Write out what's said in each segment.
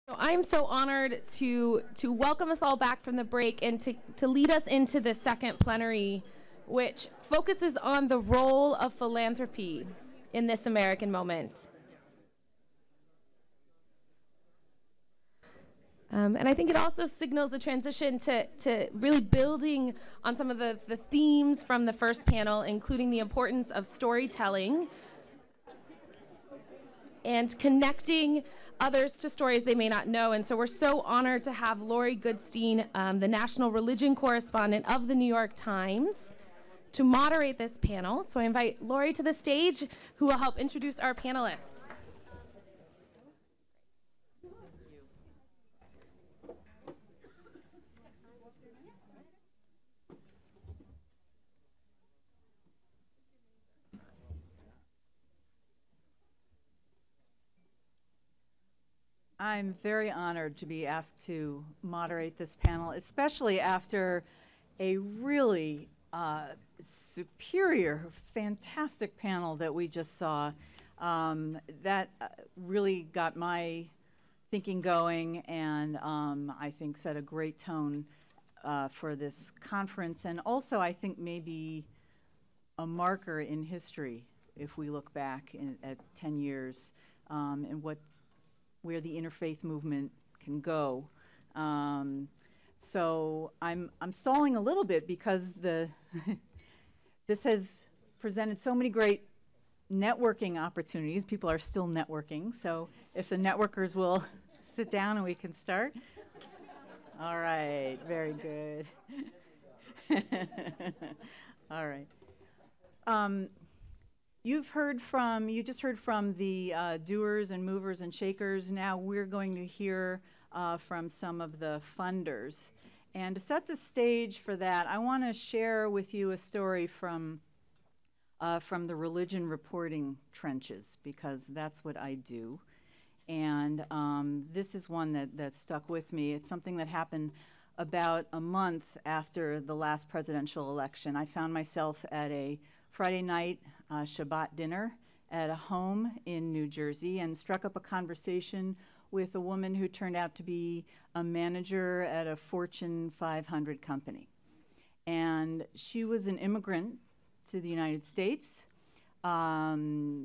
I'm so honored to welcome us all back from the break and to lead us into the second plenary, which focuses on the role of philanthropy in this American moment. And I think it also signals the transition to really building on some of the themes from the first panel, including the importance of storytelling and connecting others to stories they may not know. And so we're so honored to have Lori Goodstein, the national religion correspondent of the New York Times, to moderate this panel. So I invite Lori to the stage, who will help introduce our panelists. I'm very honored to be asked to moderate this panel, especially after a really superior, fantastic panel that we just saw. That really got my thinking going, and I think set a great tone for this conference, and also I think maybe a marker in history if we look back at 10 years and where the interfaith movement can go. So I'm stalling a little bit because this has presented so many great networking opportunities. People are still networking, so if the networkers will sit down and we can start. All right, very good. All right. You just heard from the doers and movers and shakers. Now we're going to hear from some of the funders. And to set the stage for that, I want to share with you a story from the religion reporting trenches, because that's what I do. And this is one that stuck with me. It's something that happened about a month after the last presidential election. I found myself at a Friday night Shabbat dinner at a home in New Jersey and struck up a conversation with a woman who turned out to be a manager at a Fortune 500 company. And she was an immigrant to the United States.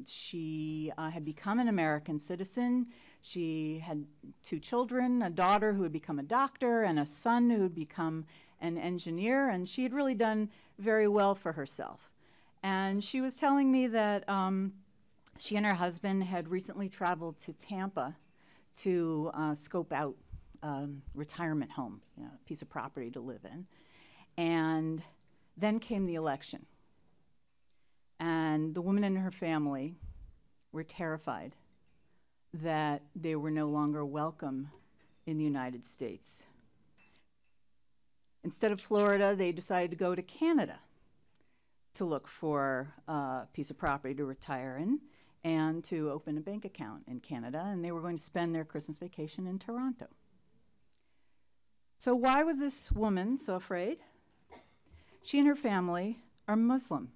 She had become an American citizen. She had 2 children, a daughter who had become a doctor and a son who had become an engineer, and she had really done very well for herself. And she was telling me that she and her husband had recently traveled to Tampa to scope out a retirement home, a piece of property to live in. And then came the election. And the woman and her family were terrified that they were no longer welcome in the United States. Instead of Florida, they decided to go to Canada to look for a piece of property to retire in and to open a bank account in Canada, and they were going to spend their Christmas vacation in Toronto. So why was this woman so afraid? She and her family are Muslim.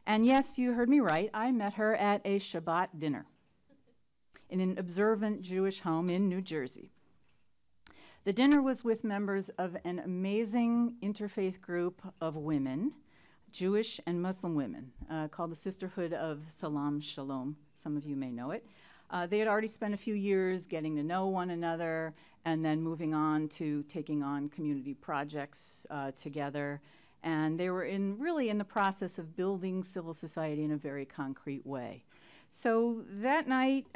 And yes, you heard me right, I met her at a Shabbat dinner in an observant Jewish home in New Jersey. The dinner was with members of an amazing interfaith group of women, Jewish and Muslim women, called the Sisterhood of Salam Shalom. Some of you may know it. They had already spent a few years getting to know one another and then moving on to taking on community projects together. And they were really in the process of building civil society in a very concrete way. So that night,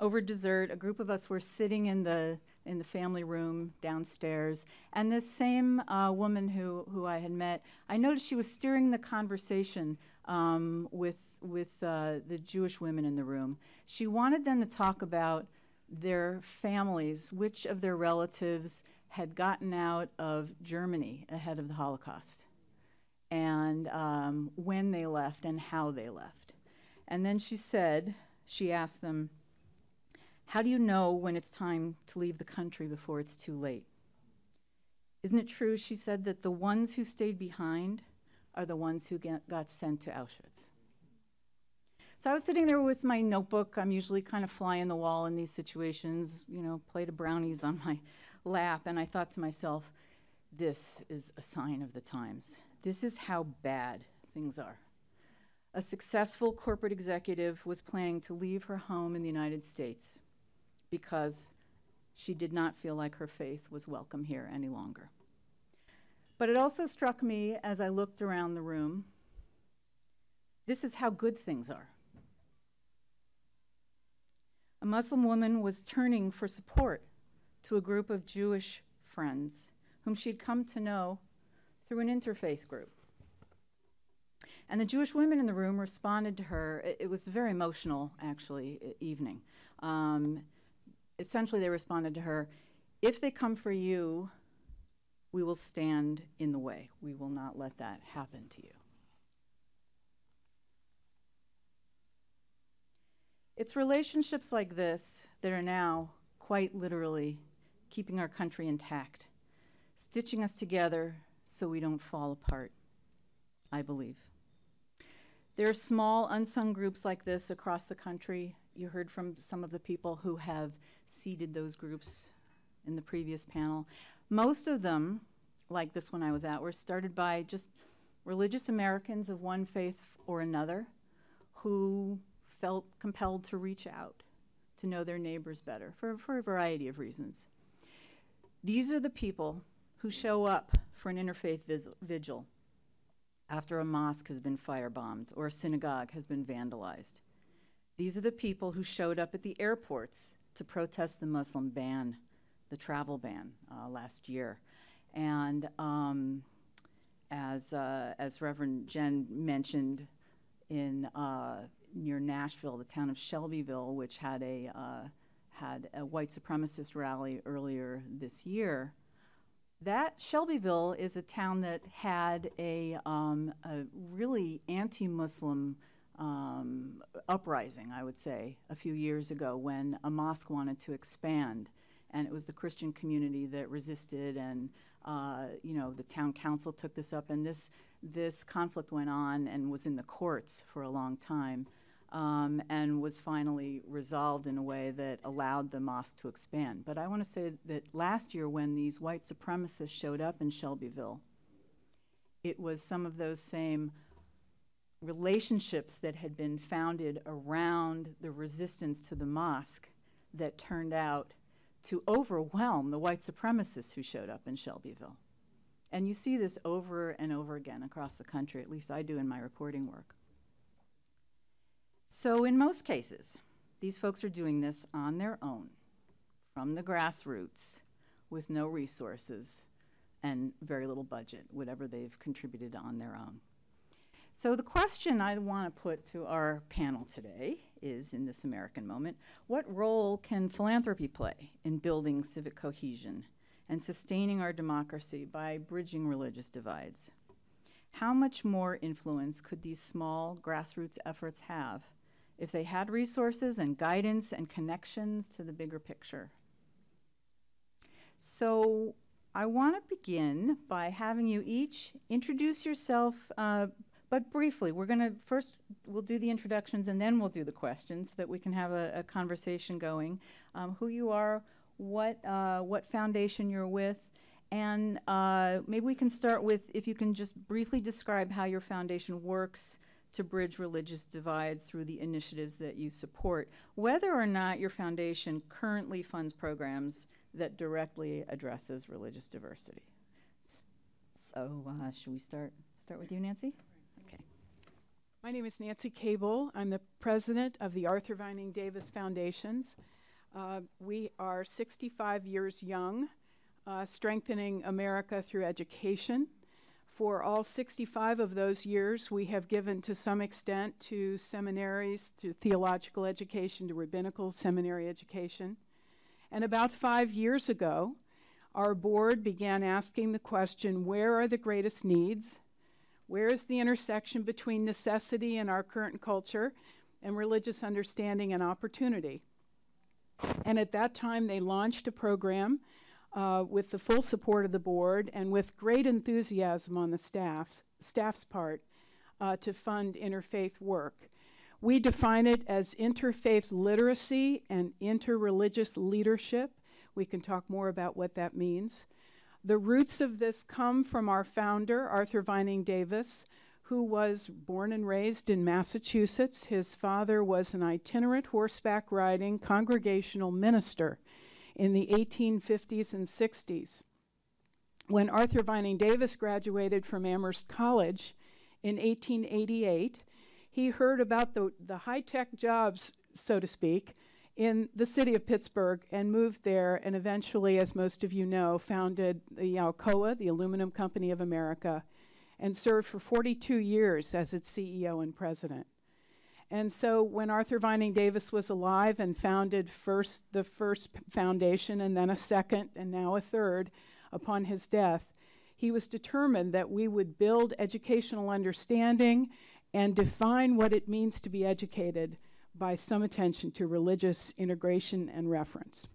over dessert, a group of us were sitting in the family room downstairs, and this same woman who I had met, I noticed she was steering the conversation with the Jewish women in the room. She wanted them to talk about their families, which of their relatives had gotten out of Germany ahead of the Holocaust, and when they left and how they left. And then she asked them, how do you know when it's time to leave the country before it's too late? Isn't it true, she said, that the ones who stayed behind are the ones who got sent to Auschwitz? So I was sitting there with my notebook. I'm usually kind of fly in the wall in these situations, you know, plate of brownies on my lap, and I thought to myself, this is a sign of the times. This is how bad things are. A successful corporate executive was planning to leave her home in the United States because she did not feel like her faith was welcome here any longer. But it also struck me as I looked around the room, this is how good things are. A Muslim woman was turning for support to a group of Jewish friends whom she'd come to know through an interfaith group. And the Jewish women in the room responded to her. It was a very emotional, actually, evening. Essentially, they responded to her, if they come for you, we will stand in the way. We will not let that happen to you. It's relationships like this that are now quite literally keeping our country intact, stitching us together so we don't fall apart, I believe. There are small, unsung groups like this across the country. You heard from some of the people who have seeded those groups in the previous panel. Most of them, like this one I was at, were started by just religious Americans of one faith or another who felt compelled to reach out to know their neighbors better for a variety of reasons. These are the people who show up for an interfaith vigil after a mosque has been firebombed or a synagogue has been vandalized. These are the people who showed up at the airports to protest the Muslim ban, the travel ban last year. And as Reverend Jen mentioned, in near Nashville, the town of Shelbyville, which had a white supremacist rally earlier this year, that Shelbyville is a town that had a really anti-Muslim uprising, I would say, a few years ago when a mosque wanted to expand. And it was the Christian community that resisted, and the town council took this up, and this conflict went on and was in the courts for a long time, and was finally resolved in a way that allowed the mosque to expand. But I want to say that last year when these white supremacists showed up in Shelbyville, it was some of those same relationships that had been founded around the resistance to the mosque that turned out to overwhelm the white supremacists who showed up in Shelbyville. And you see this over and over again across the country, at least I do in my reporting work. So in most cases, these folks are doing this on their own, from the grassroots, with no resources and very little budget, whatever they've contributed on their own. So the question I want to put to our panel today is, in this American moment, what role can philanthropy play in building civic cohesion and sustaining our democracy by bridging religious divides? How much more influence could these small grassroots efforts have if they had resources and guidance and connections to the bigger picture? So I want to begin by having you each introduce yourself, but briefly. We'll do the introductions and then we'll do the questions so that we can have a conversation going. Who you are, what foundation you're with, and maybe we can start with, if you can just briefly describe how your foundation works to bridge religious divides through the initiatives that you support, whether or not your foundation currently funds programs that directly addresses religious diversity. So should we start with you, Nancy? Okay. My name is Nancy Cable. I'm the president of the Arthur Vining Davis Foundations. We are 65 years young, strengthening America through education. For all 65 of those years, we have given to some extent to seminaries, to theological education, to rabbinical seminary education. And about 5 years ago, our board began asking the question, where are the greatest needs? Where is the intersection between necessity in our current culture and religious understanding and opportunity? And at that time, they launched a program with the full support of the board and with great enthusiasm on the staff's part to fund interfaith work. We define it as interfaith literacy and interreligious leadership. We can talk more about what that means. The roots of this come from our founder, Arthur Vining Davis, who was born and raised in Massachusetts. His father was an itinerant horseback riding congregational minister in the 1850s and 60s. When Arthur Vining Davis graduated from Amherst College in 1888, he heard about the high-tech jobs, so to speak, in the city of Pittsburgh and moved there, and eventually, as most of you know, founded the Alcoa, the Aluminum Company of America, and served for 42 years as its CEO and president. And so when Arthur Vining Davis was alive and founded the first foundation and then a second and now a third upon his death, he was determined that we would build educational understanding and define what it means to be educated by some attention to religious integration and reference.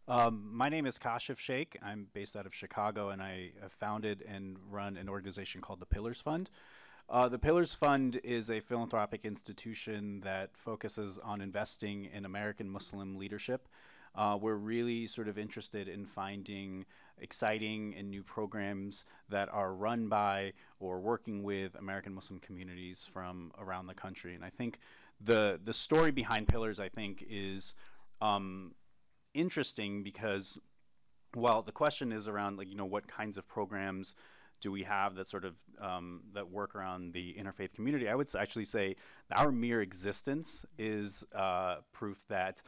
My name is Kashif Sheikh. I'm based out of Chicago, and I have founded and run an organization called the Pillars Fund. The Pillars Fund is a philanthropic institution that focuses on investing in American Muslim leadership. We're really sort of interested in finding exciting and new programs that are run by or working with American Muslim communities from around the country. And I think the story behind Pillars, I think, is interesting because, well, the question is around, like, what kinds of programs do we have that sort of that work around the interfaith community? I would actually say our mere existence is proof that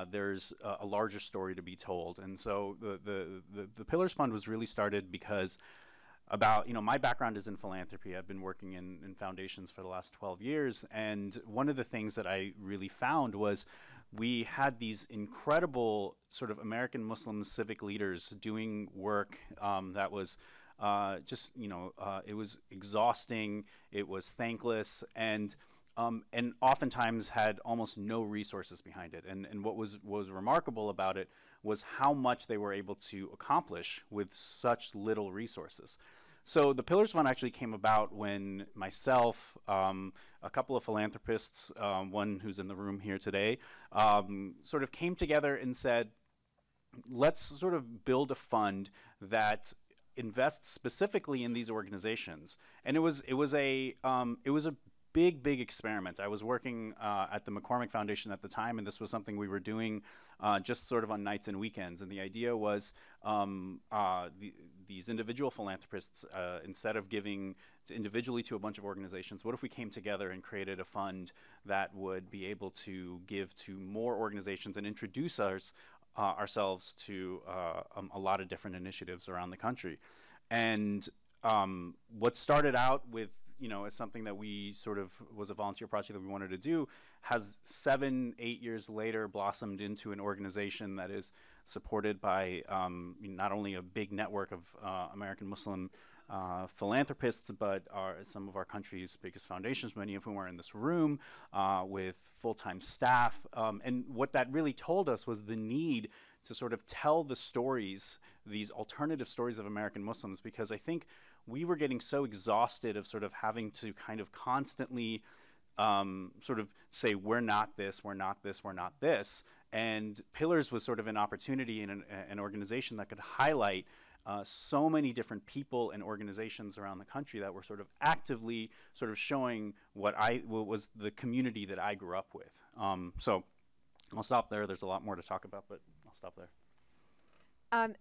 there's a larger story to be told. And so the Pillars Fund was really started because my background is in philanthropy. I've been working in foundations for the last 12 years. And one of the things that I really found was we had these incredible sort of American Muslim civic leaders doing work that was it was exhausting, it was thankless, and oftentimes had almost no resources behind it. And what was remarkable about it was how much they were able to accomplish with such little resources. So the Pillars Fund actually came about when myself, a couple of philanthropists, one who's in the room here today, sort of came together and said, let's sort of build a fund that invests specifically in these organizations. And it was a big experiment. I was working at the McCormick Foundation at the time, and this was something we were doing just sort of on nights and weekends. And the idea was these individual philanthropists, instead of giving individually to a bunch of organizations, what if we came together and created a fund that would be able to give to more organizations and introduce ourselves to a lot of different initiatives around the country. And what started out with, as something that we sort of was a volunteer project that we wanted to do, has 7-8 years later blossomed into an organization that is supported by not only a big network of American Muslim philanthropists, but some of our country's biggest foundations, many of whom are in this room, with full-time staff. And what that really told us was the need to sort of tell the stories, these alternative stories of American Muslims, because I think we were getting so exhausted of sort of having to kind of constantly sort of say, we're not this, we're not this, we're not this. And Pillars was sort of an opportunity and an organization that could highlight so many different people and organizations around the country that were sort of actively sort of showing what was the community that I grew up with. So I'll stop there. There's a lot more to talk about, but I'll stop there.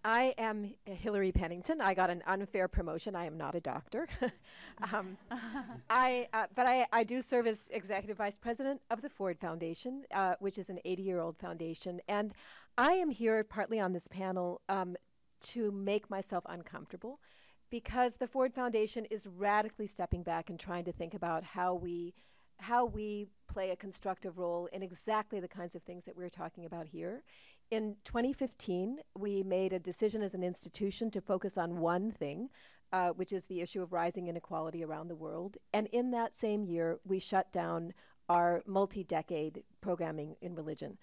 I am Hillary Pennington. I got an unfair promotion. I am not a doctor. But I do serve as Executive Vice President of the Ford Foundation, which is an 80-year-old foundation. And I am here partly on this panel to make myself uncomfortable, because the Ford Foundation is radically stepping back and trying to think about how we play a constructive role in exactly the kinds of things that we're talking about here. In 2015, we made a decision as an institution to focus on one thing, which is the issue of rising inequality around the world. And in that same year, we shut down our multi-decade programming in religion.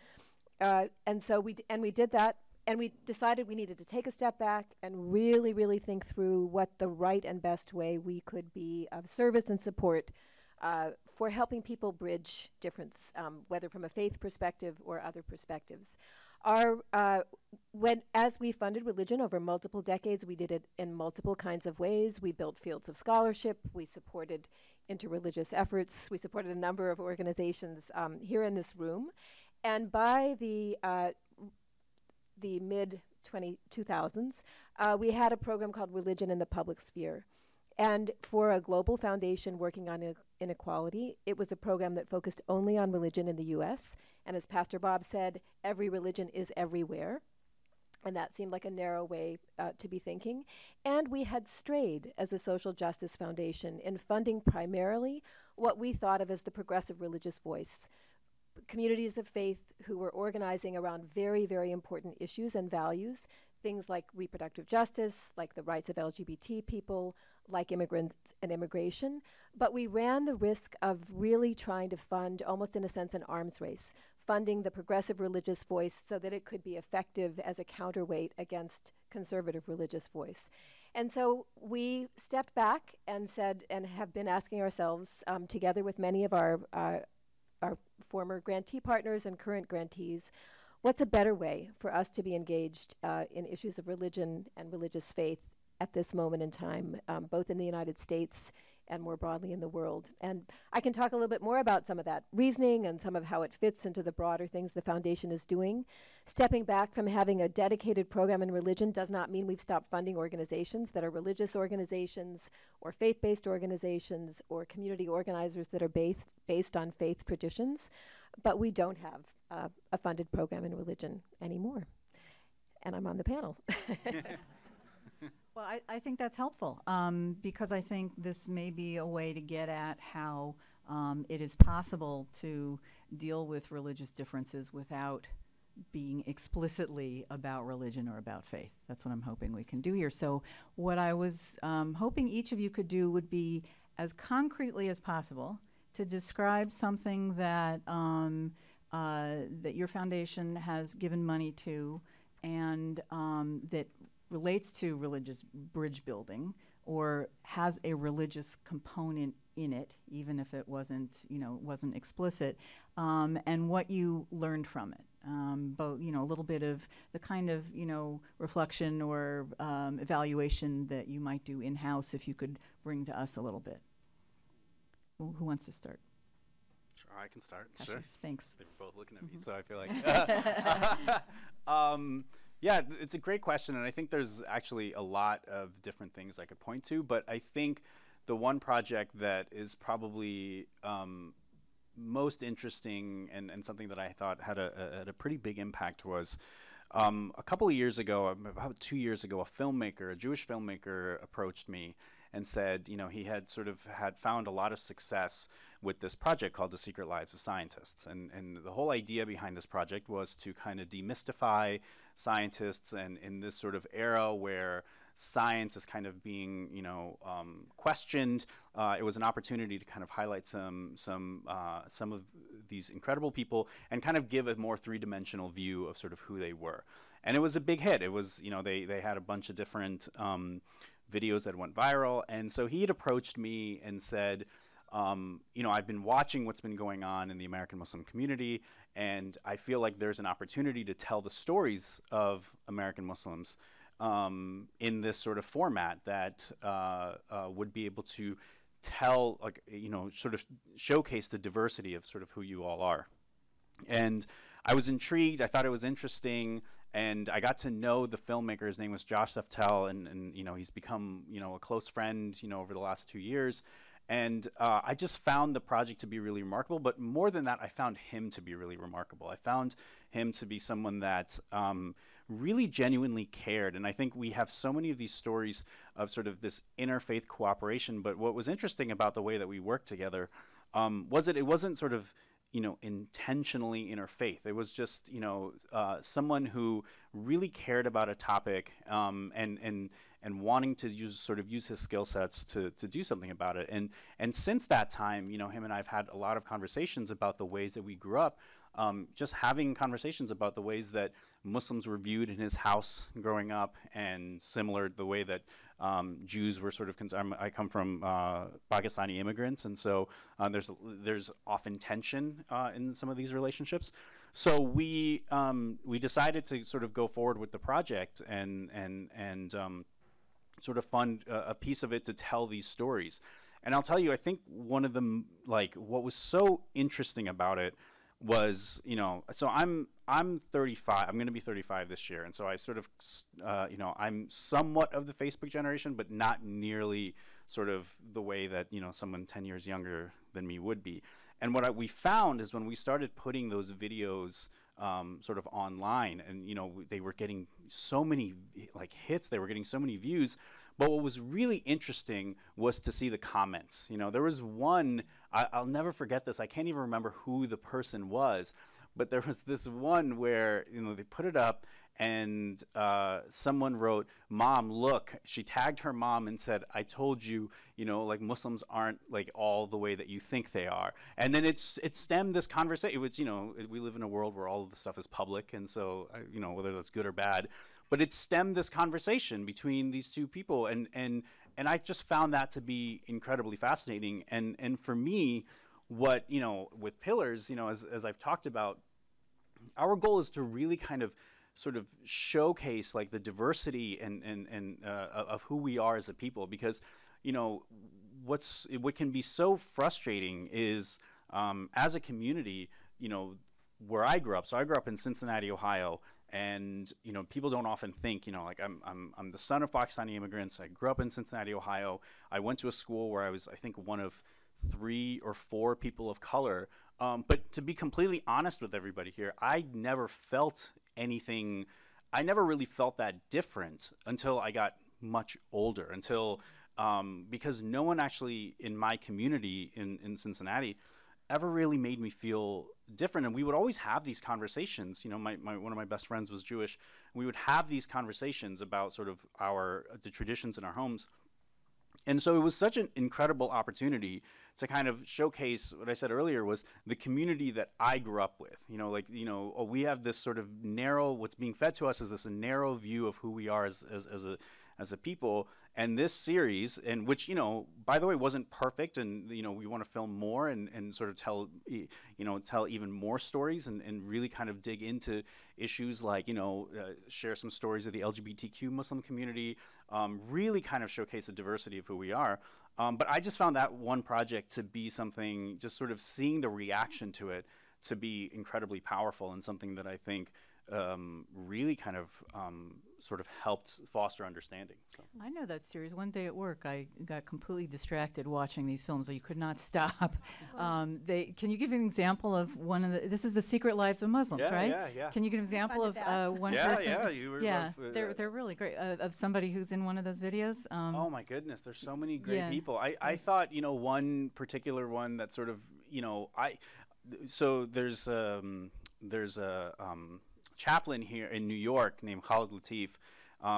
And so we did that, and we decided we needed to take a step back and really think through what the right and best way we could be of service and support for helping people bridge difference, whether from a faith perspective or other perspectives. As we funded religion over multiple decades, we did it in multiple kinds of ways. We built fields of scholarship. We supported interreligious efforts. We supported a number of organizations here in this room. And by the mid-2000s, we had a program called Religion in the Public Sphere. And for a global foundation working on inequality, it was a program that focused only on religion in the US. And as Pastor Bob said, every religion is everywhere. And that seemed like a narrow way to be thinking. And we had strayed as a social justice foundation in funding primarily what we thought of as the progressive religious voice. Communities of faith who were organizing around very, very important issues and values, things like reproductive justice, like the rights of LGBT people, like immigrants and immigration. But we ran the risk of really trying to fund, almost in a sense, an arms race, funding the progressive religious voice so that it could be effective as a counterweight against conservative religious voice. And so we stepped back and said, and have been asking ourselves, together with many of our former grantee partners and current grantees, what's a better way for us to be engaged in issues of religion and religious faith at this moment in time, both in the United States and more broadly in the world. And I can talk a little bit more about some of that reasoning and some of how it fits into the broader things the foundation is doing. Stepping back from having a dedicated program in religion does not mean we've stopped funding organizations that are religious organizations or faith-based organizations or community organizers that are based on faith traditions, but we don't have a funded program in religion anymore. And I'm on the panel. Well, I think that's helpful because I think this may be a way to get at how it is possible to deal with religious differences without being explicitly about religion or about faith. That's what I'm hoping we can do here. So what I was hoping each of you could do would be, as concretely as possible, to describe something that that your foundation has given money to and that relates to religious bridge building or has a religious component in it, even if it wasn't explicit, and what you learned from it. Both, a little bit of the kind of, reflection or evaluation that you might do in-house if you could bring to us a little bit. Who wants to start? Sure, I can start. Kasha, Sure. Thanks. They were both looking at me, so I feel like. Yeah, it's a great question, and I think there's actually a lot of different things I could point to, but I think the one project that is probably most interesting and something that I thought had a pretty big impact was a couple of years ago, about 2 years ago, a Jewish filmmaker approached me and said, he had found a lot of success with this project called The Secret Lives of Scientists. And the whole idea behind this project was to kind of demystify scientists, and in this sort of era where science is kind of being, questioned, it was an opportunity to kind of highlight some of these incredible people and kind of give a more three-dimensional view of sort of who they were. And it was a big hit. It was, they had a bunch of different videos that went viral. And so he had approached me and said, I've been watching what's been going on in the American Muslim community, and I feel like there's an opportunity to tell the stories of American Muslims in this sort of format that would be able to tell, sort of showcase the diversity of sort of who you all are. And I was intrigued. I thought it was interesting. And I got to know the filmmaker. His name was Josh Seftel, and he's become a close friend over the last 2 years. And I just found the project to be really remarkable. But more than that, I found him to be really remarkable. I found him to be someone that really genuinely cared. And I think we have so many of these stories of sort of this interfaith cooperation. But what was interesting about the way that we worked together was that it wasn't sort of intentionally interfaith. It was just, someone who really cared about a topic and wanting to use his skill sets to do something about it. And since that time, him and I have had a lot of conversations about the ways that we grew up, just having conversations about the ways that Muslims were viewed in his house growing up, and similar the way that Jews were sort of I come from Pakistani immigrants, and so there's often tension in some of these relationships. So we decided to sort of go forward with the project and sort of fund a piece of it to tell these stories. And I'll tell you, I think one of them, like, what was so interesting about it was, you know, so I'm 35. I'm going to be 35 this year, and so I sort of, you know, I'm somewhat of the Facebook generation, but not nearly sort of the way that, you know, someone 10 years younger than me would be. And what we found is when we started putting those videos sort of online, and, you know, they were getting so many like hits, they were getting so many views. But what was really interesting was to see the comments. You know, there was one, I'll never forget this. I can't even remember who the person was, but there was this one where, you know, they put it up and someone wrote, "Mom, look," she tagged her mom and said, "I told you, you know, like Muslims aren't like all the way that you think they are." And then it stemmed this conversation. It's, you know, we live in a world where all of the stuff is public, and so, you know, whether that's good or bad, but it stemmed this conversation between these two people, and I just found that to be incredibly fascinating. And for me, what, you know, with Pillars, you know, as I've talked about, our goal is to really kind of sort of showcase like the diversity and of who we are as a people, because, you know, what can be so frustrating is as a community, you know, where I grew up. So I grew up in Cincinnati, Ohio. And, you know, people don't often think, you know, like I'm the son of Pakistani immigrants. I grew up in Cincinnati, Ohio. I went to a school where I was, I think, one of 3 or 4 people of color. But to be completely honest with everybody here, I never felt anything. I never really felt that different until I got much older, until because no one actually in my community in Cincinnati ever really made me feel different. And we would always have these conversations. You know, one of my best friends was Jewish. We would have these conversations about sort of the traditions in our homes. And so it was such an incredible opportunity to kind of showcase what I said earlier was the community that I grew up with. You know, like, you know, we have this sort of narrow, what's being fed to us is this narrow view of who we are as a people. And this series, and which, you know, by the way, wasn't perfect, and, you know, we want to film more and sort of tell even more stories and really kind of dig into issues like, you know, share some stories of the LGBTQ Muslim community, really kind of showcase the diversity of who we are. But I just found that one project to be something, just sort of seeing the reaction to it, to be incredibly powerful, and something that I think really kind of sort of helped foster understanding. So. I know that series. One day at work, I got completely distracted watching these films. So you could not stop. Can you give an example of one of the? This is The Secret Lives of Muslims, right? Yeah. Can you give an example of one yeah, person? Yeah, you were. Yeah, they're really great. Of somebody who's in one of those videos. Oh my goodness, there's so many great people. I thought, you know, one particular one that sort of, you know, so there's a chaplain here in New York named Khalid Latif,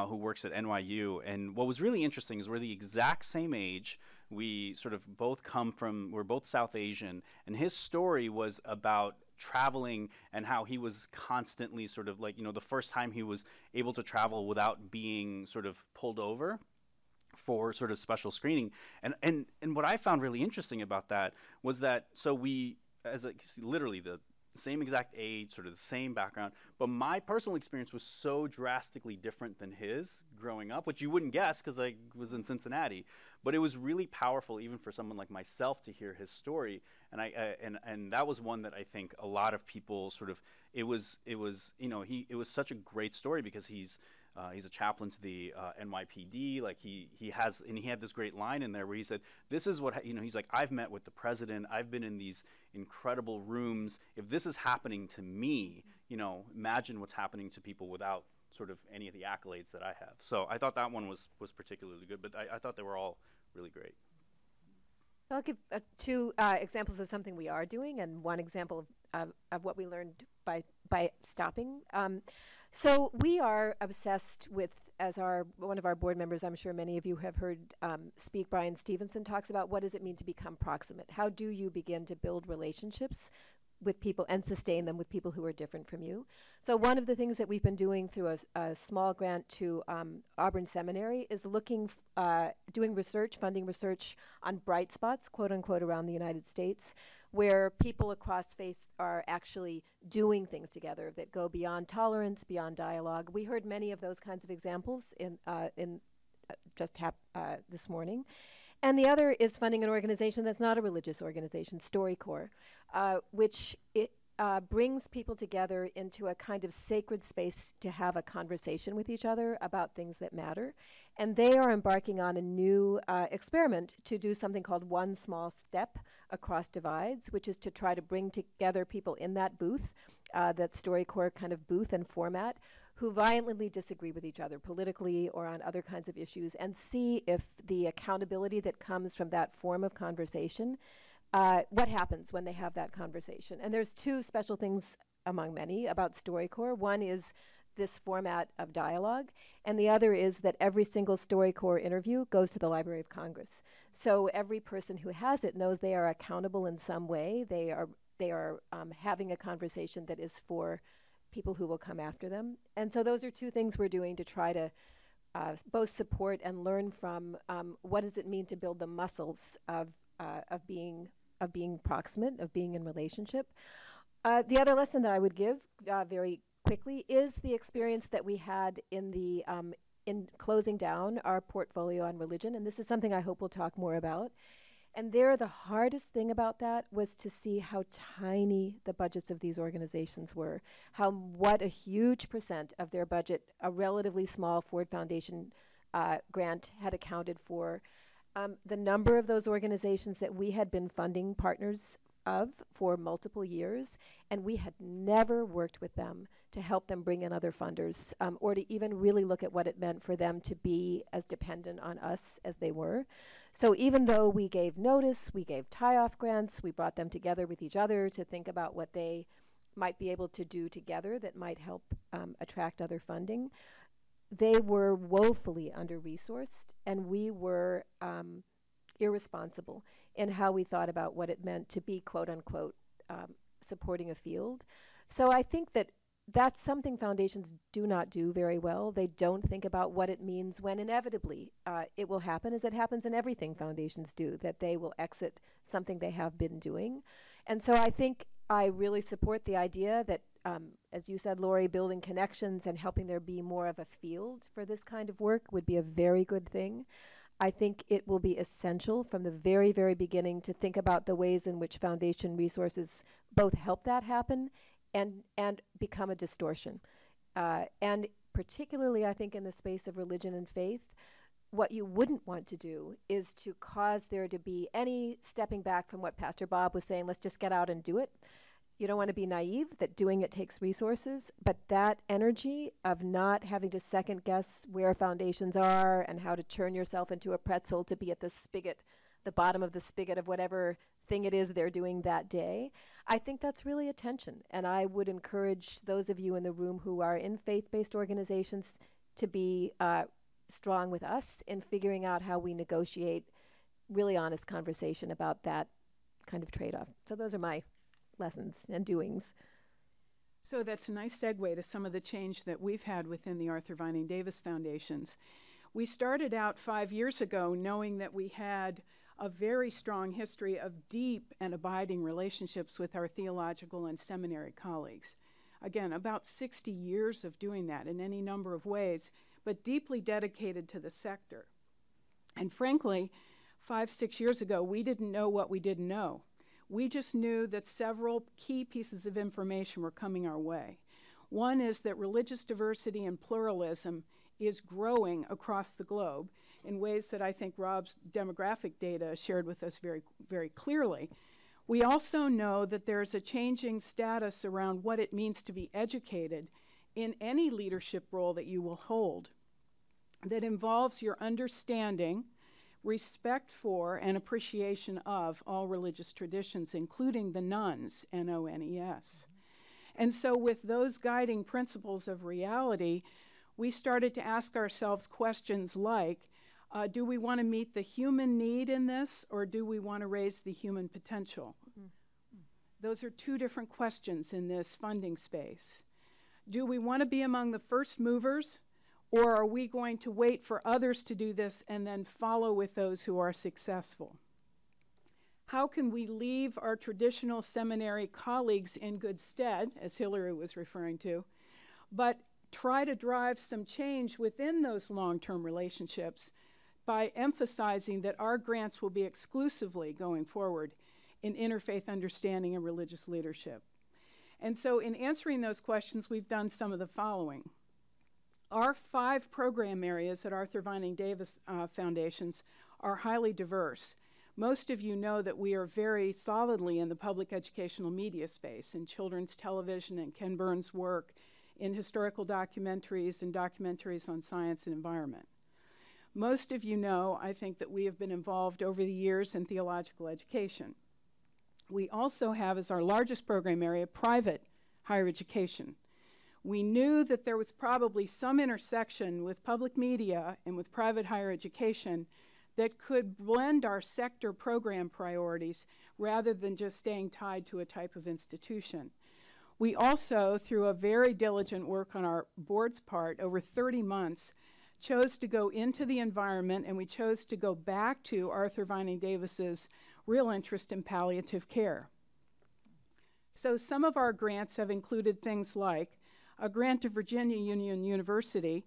who works at NYU. And what was really interesting is we're the exact same age. We sort of both we're both South Asian. And his story was about traveling and how he was constantly sort of like, you know, the first time he was able to travel without being sort of pulled over for sort of special screening. And what I found really interesting about that was that, so we, literally the same exact age, sort of the same background, but my personal experience was so drastically different than his growing up, which you wouldn't guess because I was in Cincinnati. But it was really powerful, even for someone like myself, to hear his story. And that was one that I think a lot of people sort of, it was you know, it was such a great story because he's a chaplain to the NYPD. Like he had this great line in there where he said, "This is what, you know," he's like, "I've met with the president. I've been in these incredible rooms. If this is happening to me, you know, imagine what's happening to people without sort of any of the accolades that I have." So I thought that one was particularly good, but I thought they were all really great. So I'll give 2 examples of something we are doing, and one example of what we learned by stopping. So we are obsessed with, as one of our board members, I'm sure many of you have heard speak, Brian Stevenson talks about what does it mean to become proximate? How do you begin to build relationships with people and sustain them with people who are different from you. So one of the things that we've been doing through a small grant to Auburn Seminary is doing research, funding research on bright spots, quote unquote, around the United States, where people across faiths are actually doing things together that go beyond tolerance, beyond dialogue. We heard many of those kinds of examples in this morning. And the other is funding an organization that's not a religious organization, StoryCorps, which brings people together into a kind of sacred space to have a conversation with each other about things that matter. And they are embarking on a new experiment to do something called One Small Step Across Divides, which is to try to bring together people in that booth, that StoryCorps kind of booth and format, who violently disagree with each other politically or on other kinds of issues, and see if the accountability that comes from that form of conversation, what happens when they have that conversation. And there's two special things among many about StoryCorps. One is this format of dialogue, and the other is that every single StoryCorps interview goes to the Library of Congress. So every person who has it knows they are accountable in some way. They are having a conversation that is for people who will come after them. And so those are two things we're doing to try to both support and learn from what does it mean to build the muscles of being proximate, of being in relationship. The other lesson that I would give very quickly is the experience that we had in closing down our portfolio on religion, and this is something I hope we'll talk more about. And there, the hardest thing about that was to see how tiny the budgets of these organizations were, what a huge percent of their budget a relatively small Ford Foundation grant had accounted for. The number of those organizations that we had been funding partners of for multiple years, and we had never worked with them to help them bring in other funders, or to even really look at what it meant for them to be as dependent on us as they were. So even though we gave notice, we gave tie-off grants, we brought them together with each other to think about what they might be able to do together that might help attract other funding, they were woefully under-resourced, and we were irresponsible in how we thought about what it meant to be, quote unquote, supporting a field. So I think that that's something foundations do not do very well. They don't think about what it means when inevitably it will happen, as it happens in everything foundations do, that they will exit something they have been doing. And so I think I really support the idea that, as you said, Lori, building connections and helping there be more of a field for this kind of work would be a very good thing. I think it will be essential from the very, very beginning to think about the ways in which foundation resources both help that happen and become a distortion. And particularly, I think, in the space of religion and faith, what you wouldn't want to do is to cause there to be any stepping back from what Pastor Bob was saying, let's just get out and do it. You don't want to be naive that doing it takes resources, but that energy of not having to second guess where foundations are and how to turn yourself into a pretzel to be at the spigot, the bottom of the spigot of whatever thing it is they're doing that day, I think that's really a tension. And I would encourage those of you in the room who are in faith-based organizations to be strong with us in figuring out how we negotiate really honest conversation about that kind of trade-off. So those are my lessons and doings. So that's a nice segue to some of the change that we've had within the Arthur Vining Davis Foundations. We started out 5 years ago knowing that we had a very strong history of deep and abiding relationships with our theological and seminary colleagues. Again, about 60 years of doing that in any number of ways, but deeply dedicated to the sector. And frankly, 5-6 years ago, we didn't know what we didn't know. We just knew that several key pieces of information were coming our way. One is that religious diversity and pluralism is growing across the globe in ways that I think Rob's demographic data shared with us very, very clearly. We also know that there's a changing status around what it means to be educated in any leadership role that you will hold that involves your understanding, respect for, and appreciation of all religious traditions, including the nuns, N-O-N-E-S. And so with those guiding principles of reality, we started to ask ourselves questions like, do we want to meet the human need in this, or do we want to raise the human potential? Those are two different questions in this funding space. Do we want to be among the first movers, or are we going to wait for others to do this and then follow with those who are successful? How can we leave our traditional seminary colleagues in good stead, as Hillary was referring to, but try to drive some change within those long-term relationships by emphasizing that our grants will be exclusively going forward in interfaith understanding and religious leadership? And so in answering those questions, we've done some of the following. Our 5 program areas at Arthur Vining Davis Foundations are highly diverse. Most of you know that we are very solidly in the public educational media space, in children's television and Ken Burns' work, in historical documentaries and documentaries on science and environment. Most of you know, I think, that we have been involved over the years in theological education. We also have, as our largest program area, private higher education. We knew that there was probably some intersection with public media and with private higher education that could blend our sector program priorities rather than just staying tied to a type of institution. We also, through a very diligent work on our board's part over 30 months, chose to go into the environment, and we chose to go back to Arthur Vining Davis's real interest in palliative care. So some of our grants have included things like a grant to Virginia Union University,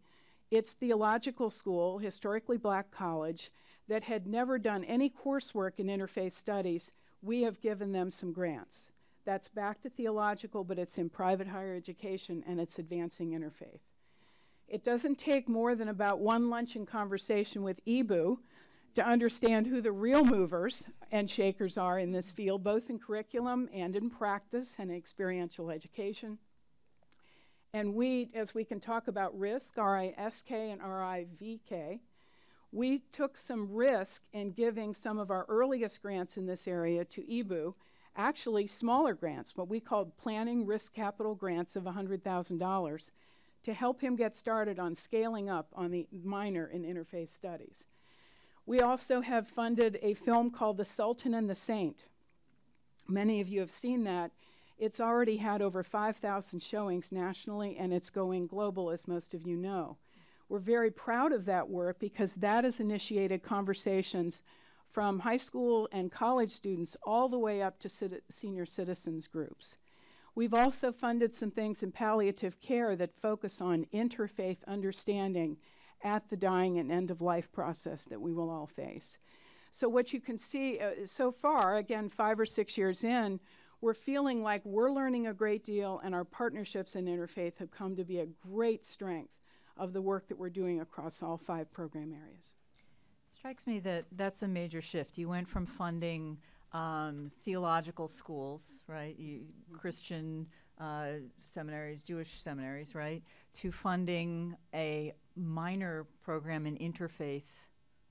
its theological school, historically black college, that had never done any coursework in interfaith studies. We have given them some grants. That's back to theological, but it's in private higher education, and it's advancing interfaith. It doesn't take more than about one luncheon conversation with EBU to understand who the real movers and shakers are in this field, both in curriculum and in practice and experiential education. And we, as we can talk about risk, R-I-S-K and R-I-V-K, we took some risk in giving some of our earliest grants in this area to EBU, actually smaller grants, what we called planning risk capital grants of $100,000, to help him get started on scaling up on the minor in interfaith studies. We also have funded a film called The Sultan and the Saint. Many of you have seen that. It's already had over 5,000 showings nationally, and it's going global, as most of you know. We're very proud of that work because that has initiated conversations from high school and college students all the way up to senior citizens groups. We've also funded some things in palliative care that focus on interfaith understanding at the dying and end-of-life process that we will all face. So what you can see so far, again, 5 or 6 years in, we're feeling like we're learning a great deal, and our partnerships in interfaith have come to be a great strength of the work that we're doing across all 5 program areas. Strikes me that that's a major shift. You went from funding theological schools, right, Christian seminaries, Jewish seminaries, right, to funding a minor program in interfaith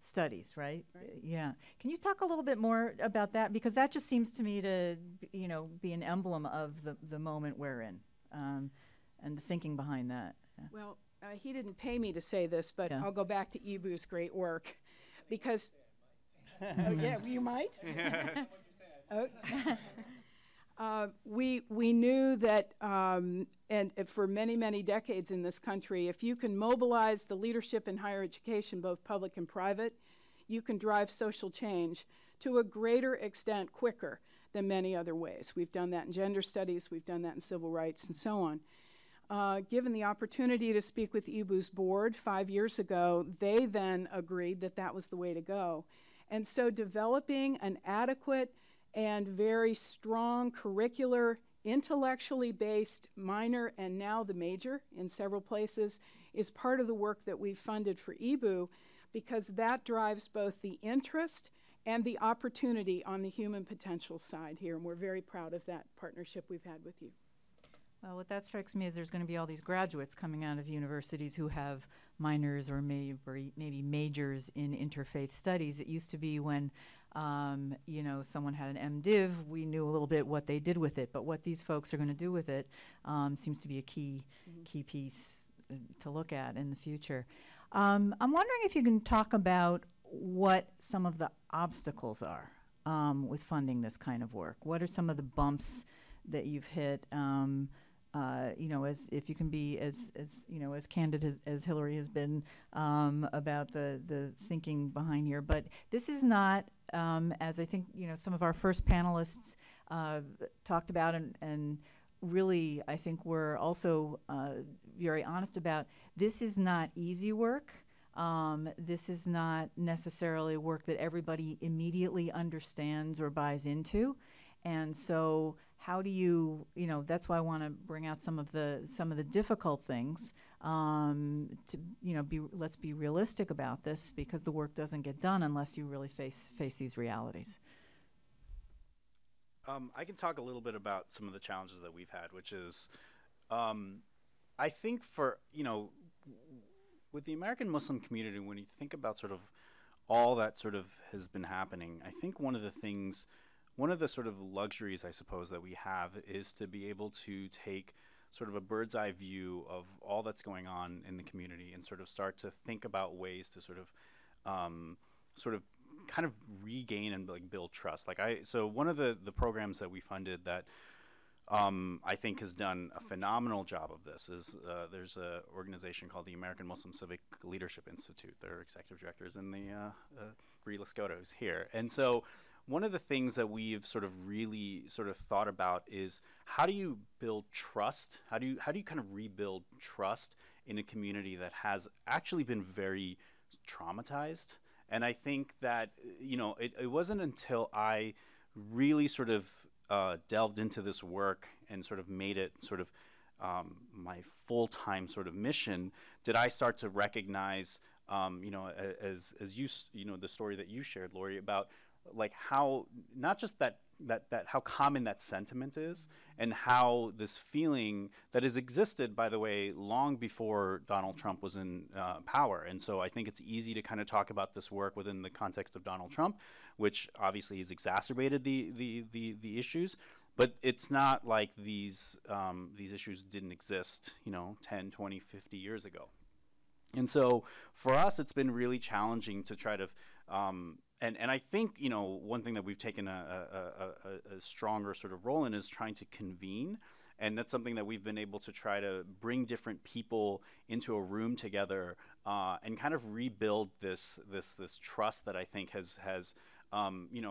studies, right? Yeah. Can you talk a little bit more about that? Because that just seems to me to, you know, be an emblem of the moment we're in, and the thinking behind that. Yeah. Well, he didn't pay me to say this, but Yeah. I'll go back to EBU's great work, because oh, yeah, you might. We knew that, and for many, many decades in this country, if you can mobilize the leadership in higher education, both public and private, you can drive social change to a greater extent quicker than many other ways. We've done that in gender studies, we've done that in civil rights, and so on. Given the opportunity to speak with EBU's board 5 years ago, they then agreed that that was the way to go. And so developing an adequate and very strong curricular, intellectually based minor and now the major in several places is part of the work that we've funded for EBU, because that drives both the interest and the opportunity on the human potential side here. And we're very proud of that partnership we've had with you. Well, what that strikes me is there's going to be all these graduates coming out of universities who have minors or maybe majors in interfaith studies. It used to be when, you know, someone had an MDiv, we knew a little bit what they did with it. But what these folks are going to do with it seems to be a key piece to look at in the future. I'm wondering if you can talk about what some of the obstacles are with funding this kind of work? What are some of the bumps that you've hit? As if you can be as candid as Hillary has been about the thinking behind here. But this is not, as I think some of our first panelists talked about, and really I think we're also very honest about. This is not easy work. This is not necessarily work that everybody immediately understands or buys into, and so how do you, that's why I want to bring out some of the difficult things. Let's be realistic about this, because the work doesn't get done unless you really face these realities. I can talk a little bit about some of the challenges that we've had, which is, I think with the American Muslim community, when you think about sort of all that sort of has been happening, I think one of the sort of luxuries, I suppose, that we have is to be able to take sort of a bird's eye view of all that's going on in the community and sort of start to think about ways to sort of kind of regain and build trust. So one of the programs that we funded that I think has done a phenomenal job of this is there's an organization called the American Muslim Civic Leadership Institute. Their executive director is in the Brie Lascotto is here. And so one of the things that we've sort of really sort of thought about is how do you build trust? How do you kind of rebuild trust in a community that has actually been very traumatized? And I think that, it wasn't until I really sort of delved into this work and sort of made it sort of my full-time sort of mission did I start to recognize, as you, the story that you shared, Lori, about how not just that how common that sentiment is, and how this feeling that has existed, by the way, long before Donald Trump was in power. And so I think it's easy to kind of talk about this work within the context of Donald Trump, which obviously has exacerbated the issues. But it's not like these issues didn't exist, 10, 20, 50 years ago. And so for us, it's been really challenging to try to and I think, one thing that we've taken a stronger sort of role in is trying to convene. And that's something that we've been able to try to bring different people into a room together and kind of rebuild this trust that I think has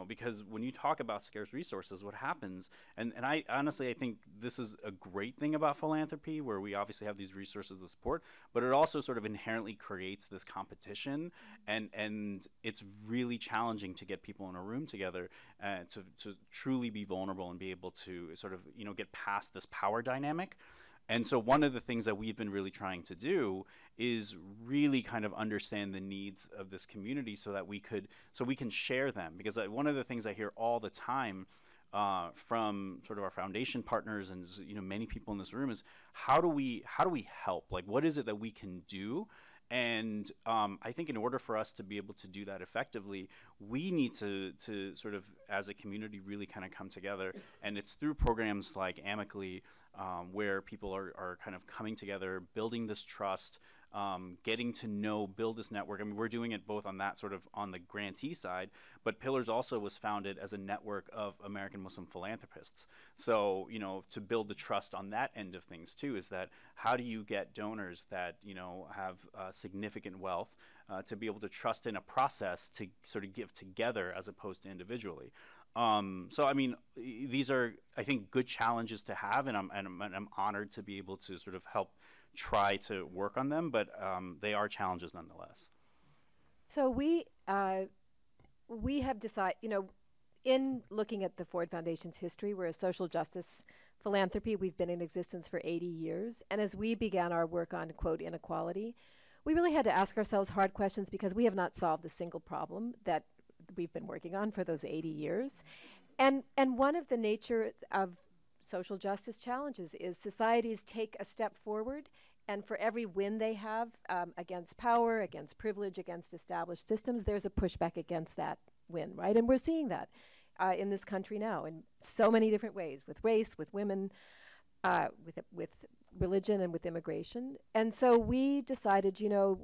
because when you talk about scarce resources, what happens, and I honestly, I think this is a great thing about philanthropy, where we obviously have these resources to support, but it also sort of inherently creates this competition, and it's really challenging to get people in a room together to truly be vulnerable and be able to sort of, get past this power dynamic. And so one of the things that we've been really trying to do is really kind of understand the needs of this community so we can share them. Because one of the things I hear all the time from sort of our foundation partners and many people in this room is how do we help? What is it that we can do? And I think in order for us to be able to do that effectively, we need to sort of, as a community, really kind of come together. And it's through programs like Amicably, where people are kind of coming together, building this trust, getting to know, build this network. I mean, we're doing it both on that sort of on the grantee side, but Pillars also was founded as a network of American Muslim philanthropists. So, to build the trust on that end of things too, is that how do you get donors that, have significant wealth to be able to trust in a process to sort of give together as opposed to individually. So I mean, these are, I think, good challenges to have, and I'm honored to be able to sort of help try to work on them, but they are challenges nonetheless. So we have decided, in looking at the Ford Foundation's history, we're a social justice philanthropy. We've been in existence for 80 years, and as we began our work on, quote, inequality, we really had to ask ourselves hard questions, because we have not solved a single problem that we've been working on for those 80 years. And one of the nature of social justice challenges is societies take a step forward, and for every win they have against power, against privilege, against established systems, there's a pushback against that win, right? And we're seeing that in this country now in so many different ways, with race, with women. with religion and with immigration. And so we decided, you know,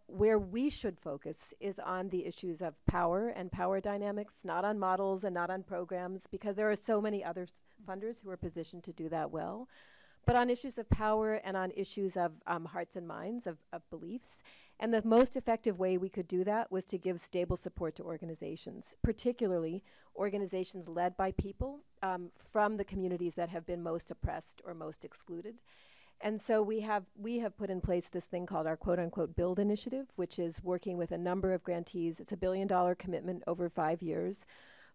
where we should focus is on the issues of power and power dynamics, not on models and not on programs, because there are so many other funders who are positioned to do that well, but on issues of power and on issues of hearts and minds, of beliefs. And the most effective way we could do that was to give stable support to organizations, particularly organizations led by people from the communities that have been most oppressed or most excluded. And so we have put in place this thing called our quote-unquote BUILD initiative, which is working with a number of grantees. It's a $1 billion commitment over 5 years,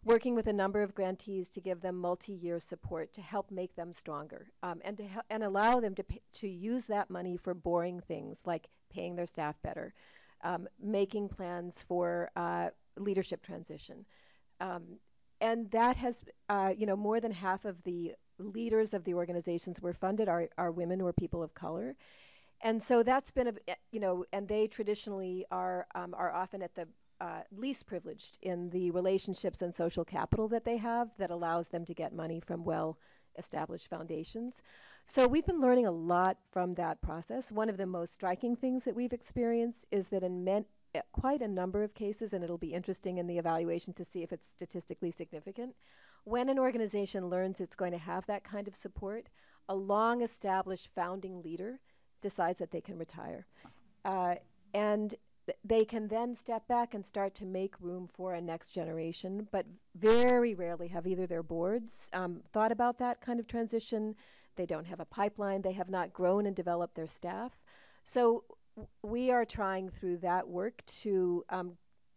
working with a number of grantees to give them multi-year support to help make them stronger, and allow them to use that money for boring things like paying their staff better, making plans for leadership transition. And that has, you know, more than half of the leaders of the organizations we're funded are women or people of color. And so that's been, you know, and they traditionally are often at the least privileged in the relationships and social capital that they have that allows them to get money from well-established foundations. So we've been learning a lot from that process. One of the most striking things that we've experienced is that in quite a number of cases, and it'll be interesting in the evaluation to see if it's statistically significant, when an organization learns it's going to have that kind of support, a long-established founding leader decides that they can retire. And they can then step back and start to make room for a next generation, but very rarely have either their boards thought about that kind of transition. They don't have a pipeline. They have not grown and developed their staff. So we are trying through that work to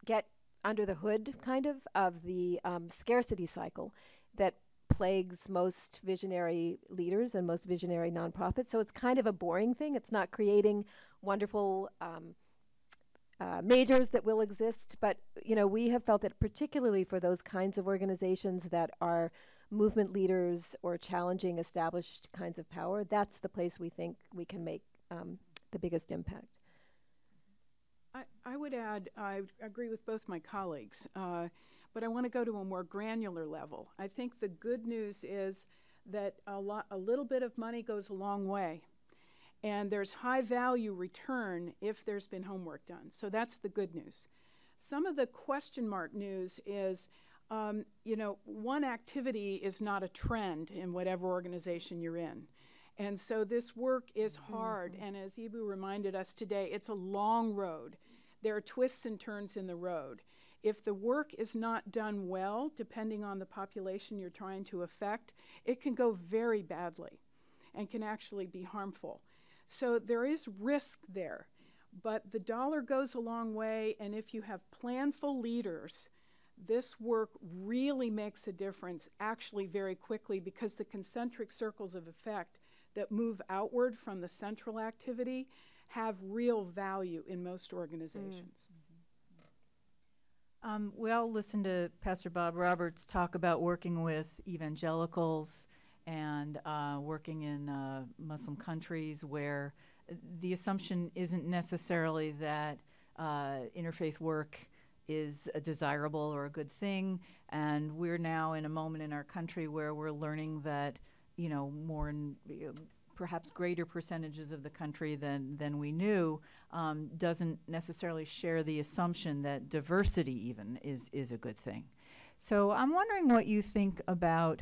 get under the hood kind of the scarcity cycle that plagues most visionary leaders and most visionary nonprofits. So it's kind of a boring thing. It's not creating wonderful majors that will exist, but you know, we have felt that particularly for those kinds of organizations that are movement leaders or challenging established kinds of power, that's the place we think we can make the biggest impact. I would add, I agree with both my colleagues, but I want to go to a more granular level. I think the good news is that a little bit of money goes a long way. And there's high value return if there's been homework done. So that's the good news. Some of the question mark news is, you know, one activity is not a trend in whatever organization you're in. And so this work is hard. And as Ibu reminded us today, it's a long road. There are twists and turns in the road. If the work is not done well, depending on the population you're trying to affect, it can go very badly and can actually be harmful. So there is risk there, but the dollar goes a long way, and if you have planful leaders, this work really makes a difference actually very quickly, because the concentric circles of effect that move outward from the central activity have real value in most organizations. We all listened to Pastor Bob Roberts talk about working with evangelicals and working in Muslim countries where the assumption isn't necessarily that interfaith work is a desirable or a good thing. And we're now in a moment in our country where we're learning that, you know, more and perhaps greater percentages of the country than we knew doesn't necessarily share the assumption that diversity even is a good thing. So I'm wondering what you think about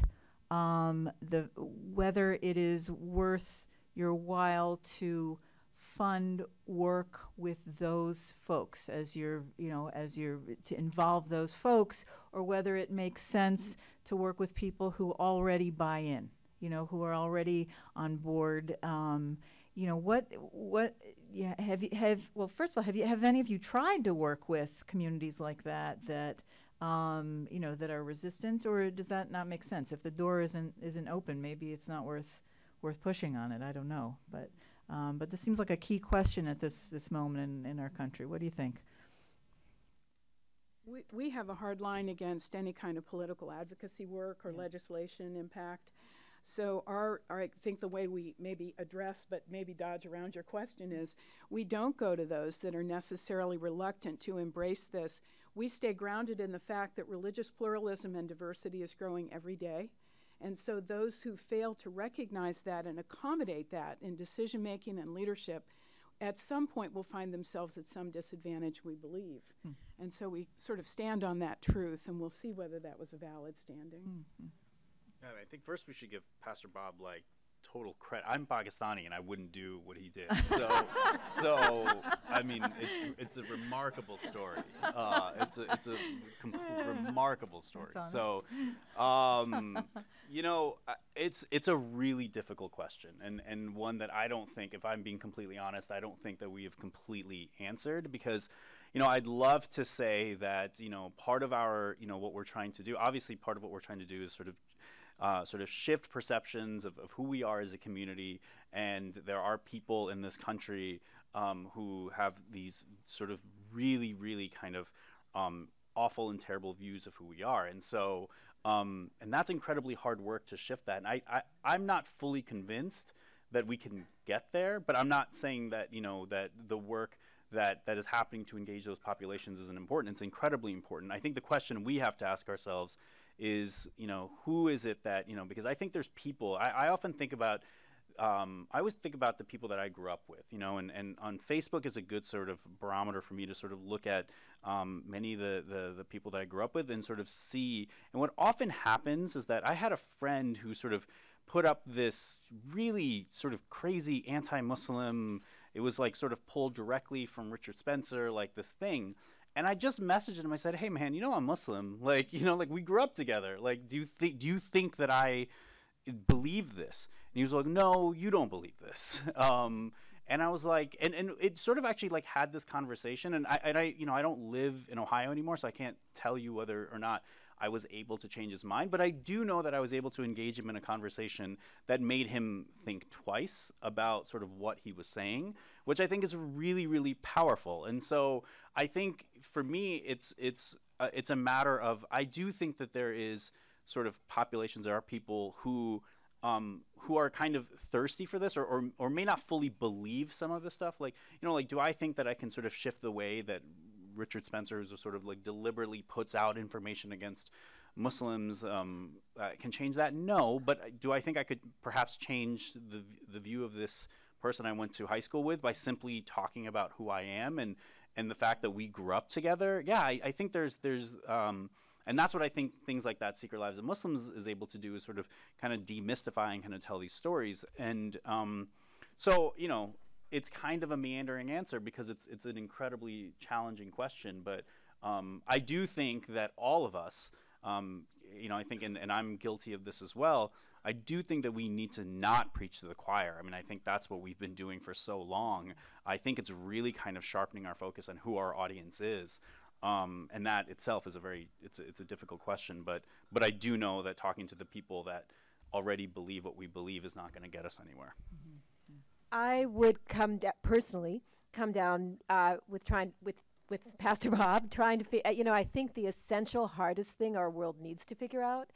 whether it is worth your while to fund work with those folks as you're to involve those folks, or whether it makes sense to work with people who already buy in, you know, who are already on board. You know, well, first of all, have any of you tried to work with communities like that you know, that are resistant, or does that not make sense? If the door isn't open, maybe it's not worth pushing on it. I don't know, but this seems like a key question at this moment in our country. What do you think? We have a hard line against any kind of political advocacy work or legislation impact. So I think the way we maybe address but maybe dodge around your question is we don't go to those that are necessarily reluctant to embrace this. We stay grounded in the fact that religious pluralism and diversity is growing every day, And so those who fail to recognize that and accommodate that in decision making and leadership at some point will find themselves at some disadvantage, we believe. And so we sort of stand on that truth, and we'll see whether that was a valid standing. Yeah, I think first we should give Pastor Bob like total credit. I'm Pakistani and I wouldn't do what he did. So I mean, it's a remarkable story. It's a remarkable story. So, you know, it's a really difficult question, and one that I don't think, if I'm being completely honest, I don't think that we have completely answered, because, you know, I'd love to say that, you know, part of our, you know, what we're trying to do, obviously part of what we're trying to do is sort of shift perceptions of who we are as a community. And there are people in this country who have these sort of really, really kind of awful and terrible views of who we are. And so, and that's incredibly hard work to shift that. And I'm not fully convinced that we can get there, but I'm not saying that, you know, that the work that is happening to engage those populations isn't important. It's incredibly important. I think the question we have to ask ourselves is, you know, who is it that, you know, because I think there's people, I often think about, I always think about the people that I grew up with, you know, and on Facebook is a good sort of barometer for me to sort of look at many of the people that I grew up with and sort of see. And what often happens is that I had a friend who sort of put up this really sort of crazy anti-Muslim, it was like sort of pulled directly from Richard Spencer, like this thing. And I just messaged him. I said, "Hey, man, you know I'm Muslim. Like, you know, like we grew up together. Like, do you think that I believe this?" And he was like, "No, you don't believe this." And I was like, and it sort of actually like had this conversation. And I you know, I don't live in Ohio anymore, so I can't tell you whether or not I was able to change his mind. But I do know that I was able to engage him in a conversation that made him think twice about sort of what he was saying, which I think is really, really powerful. And so I think for me, it's a matter of, I do think that there is sort of populations, there are people who are kind of thirsty for this, or may not fully believe some of this stuff. Like, you know, like, do I think that I can sort of shift the way that Richard Spencer, who's sort of like deliberately puts out information against Muslims, can change that? No, but do I think I could perhaps change the view of this person I went to high school with by simply talking about who I am and the fact that we grew up together? Yeah, I think there's and that's what I think things like that, Secret Lives of Muslims, is able to do, is sort of kind of demystify and kind of tell these stories. And so, you know, it's kind of a meandering answer because it's an incredibly challenging question. But I do think that all of us, you know, I think, and I'm guilty of this as well, I do think that we need to not preach to the choir. I mean, I think that's what we've been doing for so long. I think it's really kind of sharpening our focus on who our audience is. And that itself is it's a difficult question, but I do know that talking to the people that already believe what we believe is not going to get us anywhere. I would personally come down with Pastor Bob, trying to you know, I think the essential hardest thing our world needs to figure out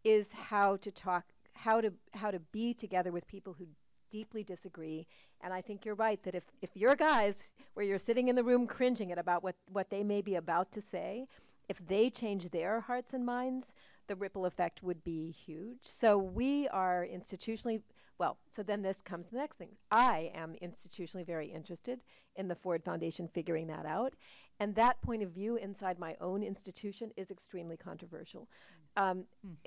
is how to be together with people who deeply disagree. And I think you're right that if your guys, where you're sitting in the room cringing at about what they may be about to say, if they change their hearts and minds, the ripple effect would be huge. So we are institutionally, well, so then this comes to the next thing. I am institutionally very interested in the Ford Foundation figuring that out. And that point of view inside my own institution is extremely controversial.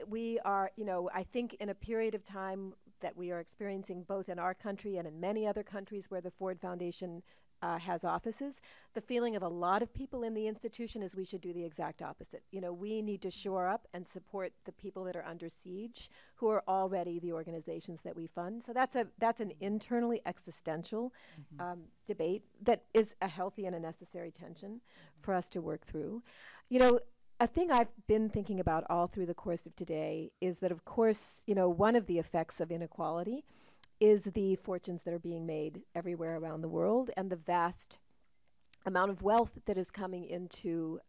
We are, you know, I think in a period of time that we are experiencing both in our country and in many other countries where the Ford Foundation has offices, the feeling of a lot of people in the institution is we should do the exact opposite. You know, we need to shore up and support the people that are under siege, who are already the organizations that we fund. So that's an internally existential debate that is a healthy and a necessary tension for us to work through. You know, a thing I've been thinking about all through the course of today is that, of course, you know, one of the effects of inequality is the fortunes that are being made everywhere around the world and the vast amount of wealth that is coming into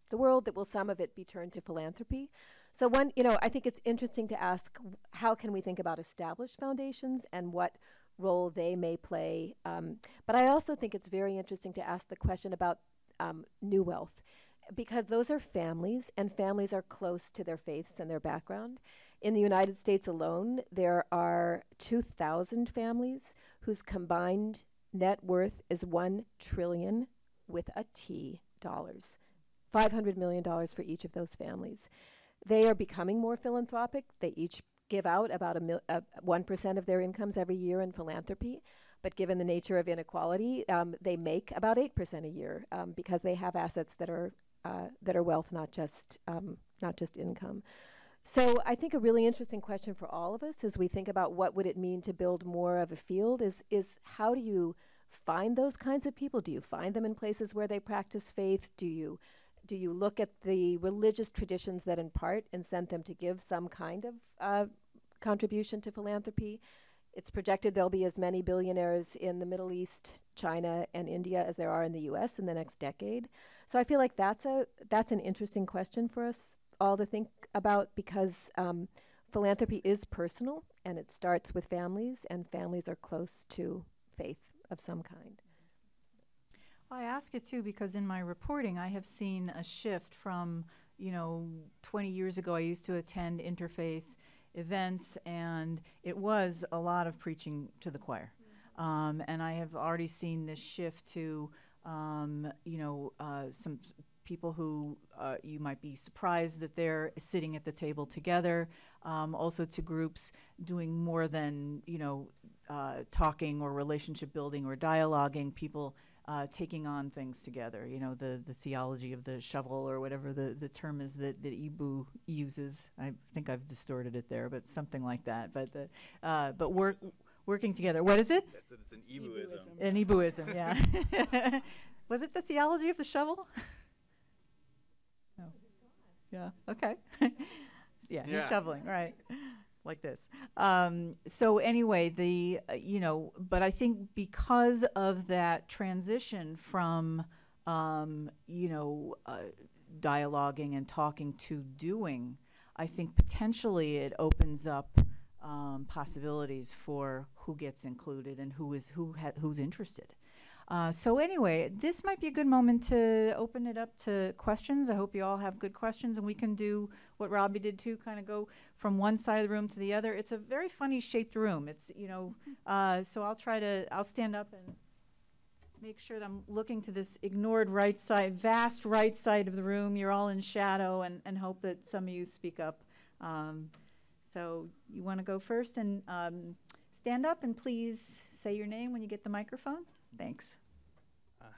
the world that will some of it be turned to philanthropy. So you know, I think it's interesting to ask, how can we think about established foundations and what role they may play? But I also think it's very interesting to ask the question about new wealth, because those are families, and families are close to their faiths and their background. In the United States alone, there are 2,000 families whose combined net worth is $1 trillion with a T dollars. $500 million for each of those families. They are becoming more philanthropic. They each give out about 1% of their incomes every year in philanthropy. But given the nature of inequality, they make about 8% a year because they have assets that are wealth, not just income. So I think a really interesting question for all of us as we think about what would it mean to build more of a field is how do you find those kinds of people? Do you find them in places where they practice faith? Do you look at the religious traditions that impart and send them to give some kind of contribution to philanthropy? It's projected there'll be as many billionaires in the Middle East, China, and India as there are in the US in the next decade. So I feel like that's an interesting question for us all to think about because philanthropy is personal and it starts with families, and families are close to faith of some kind. Well, I ask it too because in my reporting I have seen a shift from, 20 years ago I used to attend interfaith events and it was a lot of preaching to the choir. And I have already seen this shift to, some people who you might be surprised that they're sitting at the table together, also to groups doing more than, talking or relationship building or dialoguing, people taking on things together, the theology of the shovel or whatever the term is that Ibu uses. I think I've distorted it there, but something like that. But working together. What is it? It's an Ibuism. An Ibuism, yeah. Was it the theology of the shovel? No. Yeah, okay. Yeah, you're shoveling, right. Like this. So anyway, but I think because of that transition from, dialoguing and talking to doing, I think potentially it opens up possibilities for who gets included and who's interested. So anyway, this might be a good moment to open it up to questions. I hope you all have good questions, and we can do what Robbie did too, kind of go from one side of the room to the other. It's a very funny shaped room. It's, so I'll stand up and make sure that I'm looking to this ignored right side, vast right side of the room. You're all in shadow, and hope that some of you speak up. So you want to go first and stand up and please say your name when you get the microphone. Thanks.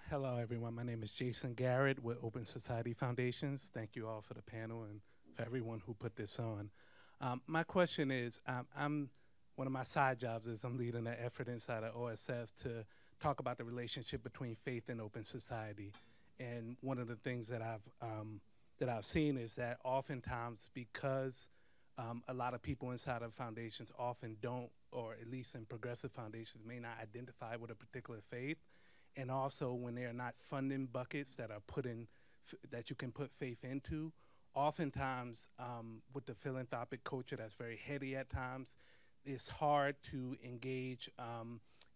Hello, everyone. My name is Jason Garrett with Open Society Foundations. Thank you all for the panel and for everyone who put this on. My question is, one of my side jobs is I'm leading an effort inside of OSF to talk about the relationship between faith and open society. And one of the things that I've seen is that oftentimes because a lot of people inside of foundations often don't, or at least in progressive foundations, may not identify with a particular faith. And also when they are not funding buckets that are that you can put faith into, oftentimes with the philanthropic culture that's very heady at times, it's hard to engage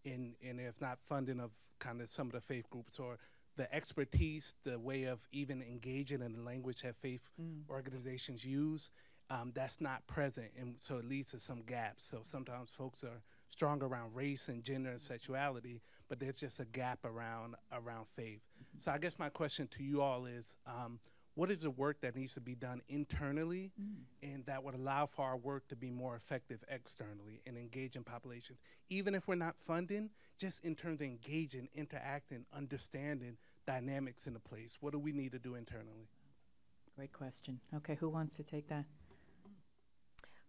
in if not funding of kind of some of the faith groups or the expertise, the way of even engaging in the language that faith organizations use. That's not present, and so it leads to some gaps. So sometimes folks are strong around race and gender and sexuality, but there's just a gap around faith. So I guess my question to you all is, what is the work that needs to be done internally and that would allow for our work to be more effective externally and engaging populations? Even if we're not funding, just in terms of engaging, interacting, understanding dynamics in the place. What do we need to do internally? Great question. Okay, who wants to take that?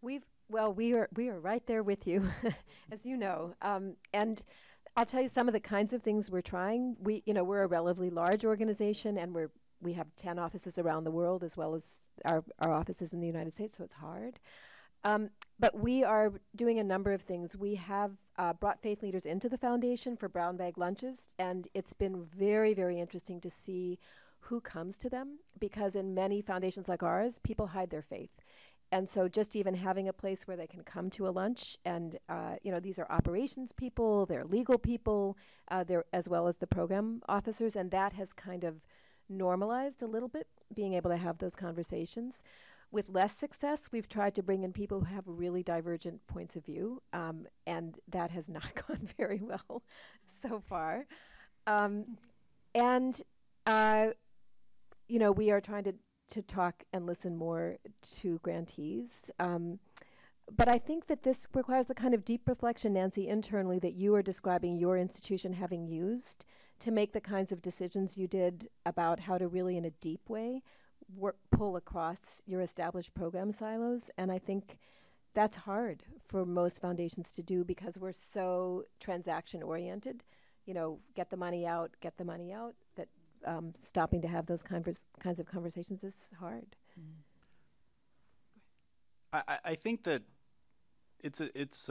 We are right there with you, as you know, and I'll tell you some of the kinds of things we're trying. We're a relatively large organization, and we have 10 offices around the world as well as our offices in the United States, so it's hard. But we are doing a number of things. We have brought faith leaders into the foundation for brown bag lunches, and it's been very, very interesting to see who comes to them, because in many foundations like ours, people hide their faith. And so just even having a place where they can come to a lunch, and these are operations people, they're legal people, they're as well as the program officers, and that has kind of normalized a little bit, being able to have those conversations. With less success, we've tried to bring in people who have really divergent points of view, and that has not gone very well so far. And you know, we are trying to talk and listen more to grantees. But I think that this requires the kind of deep reflection, Nancy, internally that you are describing your institution having used to make the kinds of decisions you did about how to really, in a deep way, pull across your established program silos. And I think that's hard for most foundations to do because we're so transaction oriented. You know, get the money out, that stopping to have those kinds of conversations is hard. I think that it's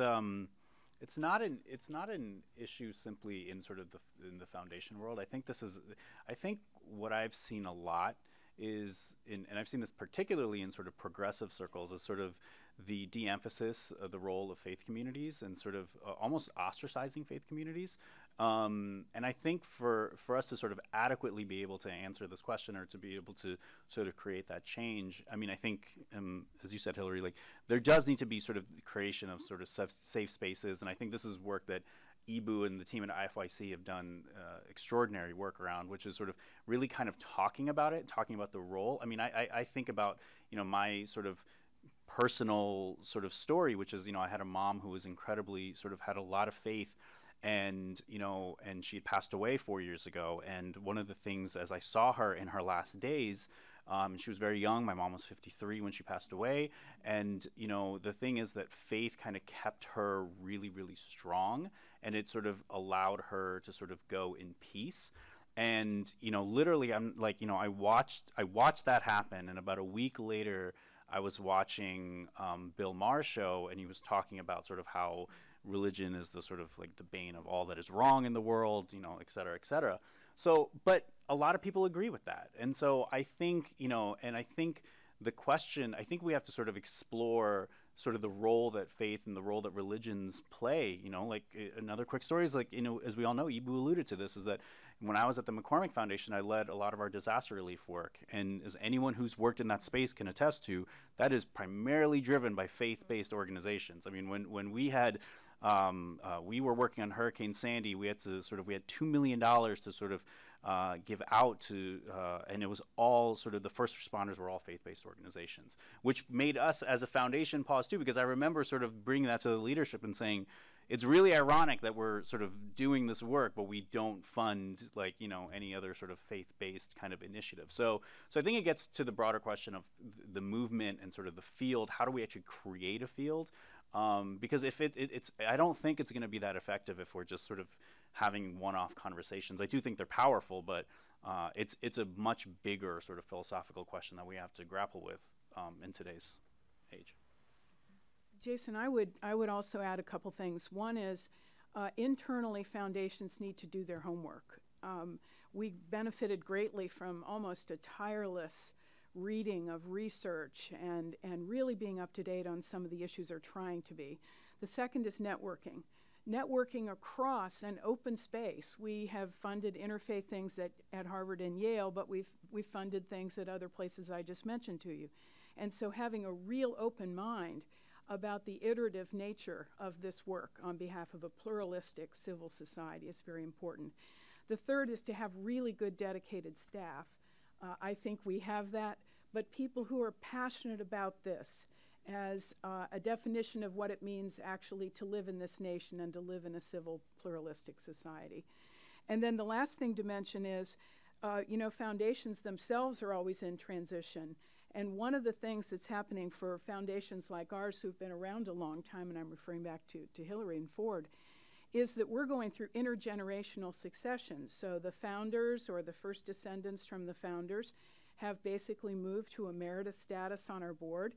not an issue simply in sort of in the foundation world. I think what I've seen a lot is and I've seen this particularly in sort of progressive circles, is sort of the de-emphasis of the role of faith communities and sort of almost ostracizing faith communities. And I think for us to sort of adequately be able to answer this question, or to be able to sort of create that change, I mean, I think, as you said, Hillary, like there does need to be sort of the creation of sort of safe spaces. And I think this is work that EBU and the team at IFYC have done extraordinary work around, which is sort of really kind of talking about the role. I mean, I think about, you know, my sort of personal sort of story, which is, you know, I had a mom who was incredibly sort of had a lot of faith, and, you know, and she had passed away 4 years ago. And one of the things, as I saw her in her last days, she was very young. My mom was 53 when she passed away. And, you know, the thing is that faith kind of kept her really, really strong, and it sort of allowed her to sort of go in peace. And, you know, literally, I'm like, you know, I watched that happen, and about a week later, I was watching Bill Maher's show, and he was talking about sort of how religion is the sort of like the bane of all that is wrong in the world, you know, et cetera, et cetera. So, but a lot of people agree with that. And so I think, you know, and I think the question, I think we have to sort of explore sort of the role that faith and the role that religions play, you know, like another quick story is like, you know, as we all know, Ibu alluded to this, is that when I was at the McCormick Foundation, I led a lot of our disaster relief work. And as anyone who's worked in that space can attest to, that is primarily driven by faith-based organizations. I mean, when we had, we were working on Hurricane Sandy, we had $2 million to sort of give out to, and it was all sort of the first responders were all faith-based organizations, which made us as a foundation pause too, because I remember sort of bringing that to the leadership and saying, it's really ironic that we're sort of doing this work, but we don't fund, like, you know, any other sort of faith-based kind of initiative. So I think it gets to the broader question of the movement and sort of the field. How do we actually create a field? Because if it's, I don't think it's going to be that effective if we're just sort of having one-off conversations. I do think they're powerful, but it's a much bigger sort of philosophical question that we have to grapple with in today's age. Jason, I would also add a couple things. One is internally, foundations need to do their homework. We benefited greatly from almost a tireless reading of research and really being up to date on some of the issues they're trying to be. The second is networking. Networking across an open space. We have funded interfaith things at Harvard and Yale, but we've funded things at other places I just mentioned to you. And so having a real open mind about the iterative nature of this work on behalf of a pluralistic civil society is very important. The third is to have really good dedicated staff. I think we have that, but people who are passionate about this as a definition of what it means actually to live in this nation and to live in a civil pluralistic society. And then the last thing to mention is, you know, foundations themselves are always in transition. And one of the things that's happening for foundations like ours who've been around a long time, and I'm referring back to Hillary and Ford, is that we're going through intergenerational succession. So the founders or the first descendants from the founders have basically moved to emeritus status on our board.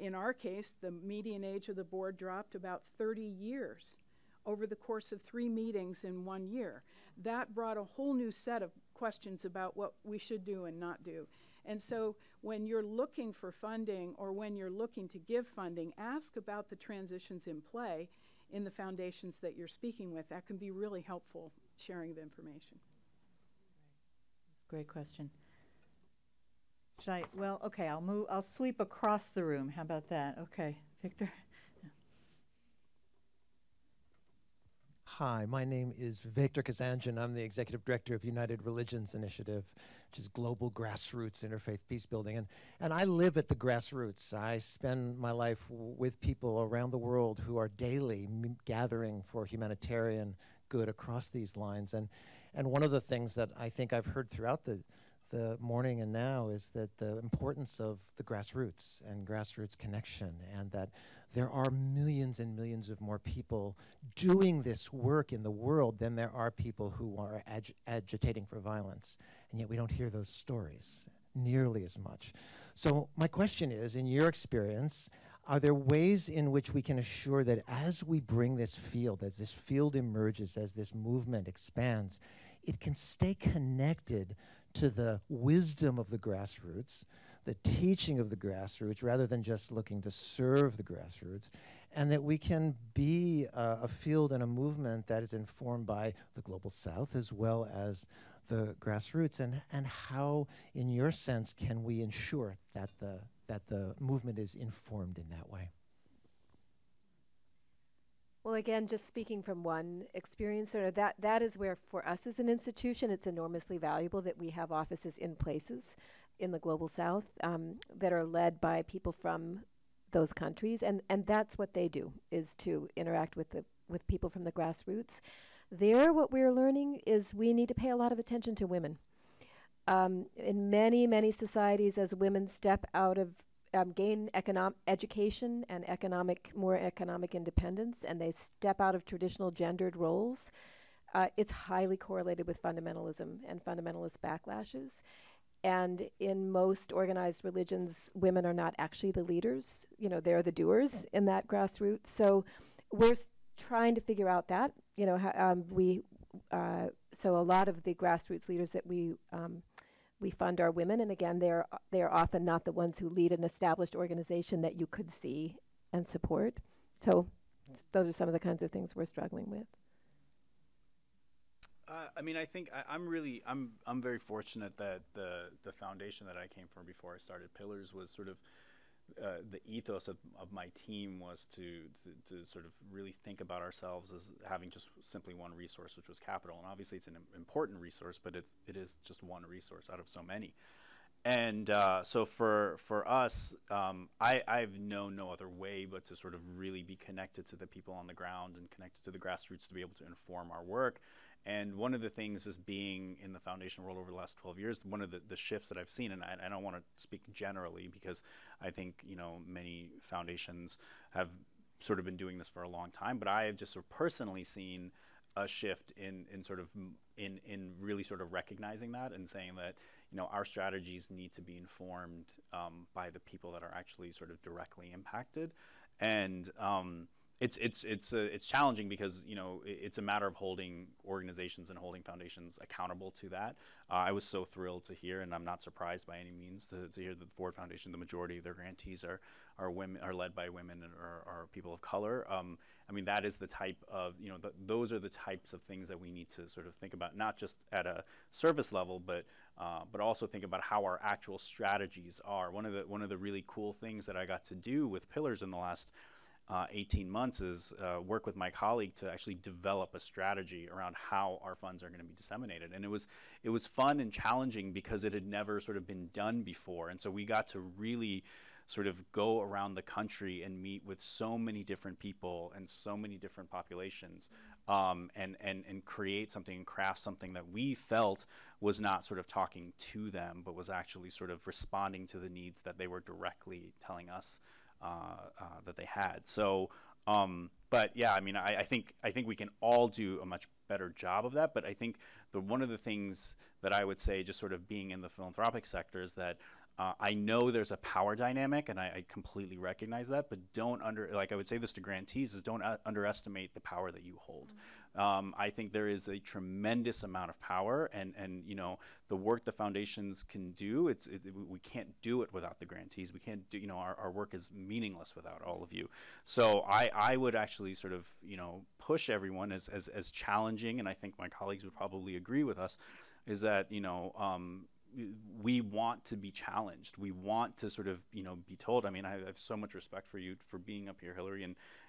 In our case, the median age of the board dropped about 30 years over the course of 3 meetings in 1 year. That brought a whole new set of questions about what we should do and not do. And so when you're looking for funding or when you're looking to give funding, ask about the transitions in play in the foundations that you're speaking with. That can be really helpful sharing of information. Great question. Should I, well, okay, I'll sweep across the room. How about that? Okay, Victor? Hi, my name is Victor Kazanjian. I'm the Executive Director of United Religions Initiative, which is global grassroots interfaith peace building. And I live at the grassroots. I spend my life with people around the world who are daily gathering for humanitarian good across these lines. And one of the things that I think I've heard throughout the morning and now is that the importance of the grassroots and grassroots connection, and that there are millions and millions of more people doing this work in the world than there are people who are agitating for violence. And yet we don't hear those stories nearly as much. So my question is, in your experience, are there ways in which we can assure that as we bring this field, as this field emerges, as this movement expands, it can stay connected to the wisdom of the grassroots, the teaching of the grassroots, rather than just looking to serve the grassroots, and that we can be a field and a movement that is informed by the Global South as well as the grassroots, and how, in your sense, can we ensure that the movement is informed in that way? Well, again, just speaking from one experience, that is where, for us as an institution, it's enormously valuable that we have offices in places in the Global South that are led by people from those countries, and that's what they do, is to interact with people from the grassroots. There, what we're learning is we need to pay a lot of attention to women. In many, many societies, as women step out of gain education and more economic independence, and they step out of traditional gendered roles, it's highly correlated with fundamentalism and fundamentalist backlashes. And in most organized religions, women are not actually the leaders. They're the doers in that grassroots. So we're trying to figure out that. So a lot of the grassroots leaders that we fund are women, and again, they're often not the ones who lead an established organization that you could see and support. So those are some of the kinds of things we're struggling with. I mean, I think I'm very fortunate that the foundation that I came from before I started Pillars was sort of the ethos of my team was to sort of really think about ourselves as having just simply one resource, which was capital. And obviously it's an important resource, but it is just one resource out of so many. And so for us, I've known no other way but to sort of really be connected to the people on the ground and connected to the grassroots to be able to inform our work. And one of the things is being in the foundation world over the last 12 years, one of the shifts that I've seen, and I don't want to speak generally because I think, many foundations have sort of been doing this for a long time, but I have just sort of personally seen a shift in really sort of recognizing that and saying that, our strategies need to be informed by the people that are actually sort of directly impacted. And it's challenging because it's a matter of holding organizations and holding foundations accountable to that. I was so thrilled to hear, and I'm not surprised by any means to hear that the Ford Foundation, the majority of their grantees are women, are led by women and are people of color. I mean, that is the type of those are the types of things that we need to sort of think about, not just at a service level, but also think about how our actual strategies are. One of the really cool things that I got to do with Pillars in the last 18 months is work with my colleague to actually develop a strategy around how our funds are going to be disseminated. And it was fun and challenging because it had never sort of been done before. And so we got to really sort of go around the country and meet with so many different people and so many different populations and create something and craft something that we felt was not sort of talking to them, but was actually sort of responding to the needs that they were directly telling us that they had. So, but yeah, I mean, I think we can all do a much better job of that. But I think one of the things that I would say, just sort of being in the philanthropic sector, is that I know there's a power dynamic, and I completely recognize that. But I would say this to grantees, is don't underestimate the power that you hold. I think there is a tremendous amount of power, and the work the foundations can do, we can't do it without the grantees. We can't do, our work is meaningless without all of you. So I would actually sort of, push everyone as challenging, and I think my colleagues would probably agree with us, is that, we want to be challenged. We want to sort of, be told. I mean, I have so much respect for you for being up here, Hillary,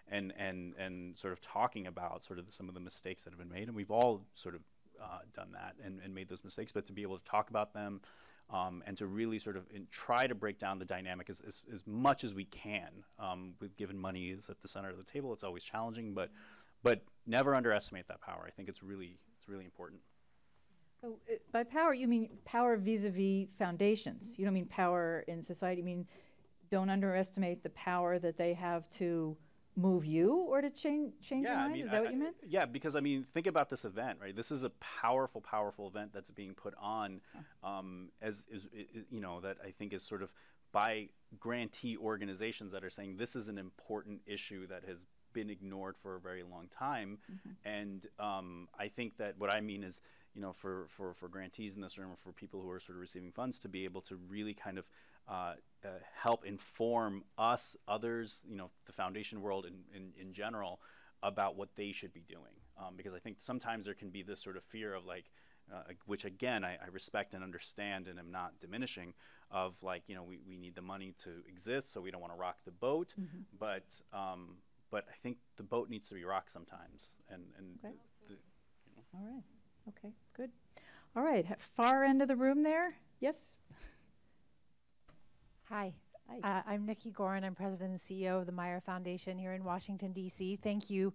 and sort of talking about sort of some of the mistakes that have been made. And we've all sort of done that and made those mistakes. But to be able to talk about them and to really sort of try to break down the dynamic as much as we can. We've given money is at the center of the table. It's always challenging, but never underestimate that power. I think it's really important. So by power, you mean power vis-a-vis foundations. You don't mean power in society. You mean don't underestimate the power that they have to move you or to change your mind? Is that what you meant? Yeah, because think about this event, right? This is a powerful event that's being put on, that I think is sort of by grantee organizations that are saying this is an important issue that has been ignored for a very long time. And I think that what I mean is, for grantees in this room, or for people who are sort of receiving funds, to be able to really kind of help inform us, others, the foundation world in general, about what they should be doing. Because I think sometimes there can be this sort of fear of which again, I respect and understand and am not diminishing, of we need the money to exist, so we don't want to rock the boat. But I think the boat needs to be rocked sometimes. And okay. All right. Okay, good. All right, far end of the room there. Yes? Hi. I'm Nikki Gorin. I'm president and CEO of the Meyer Foundation here in Washington, D.C. Thank you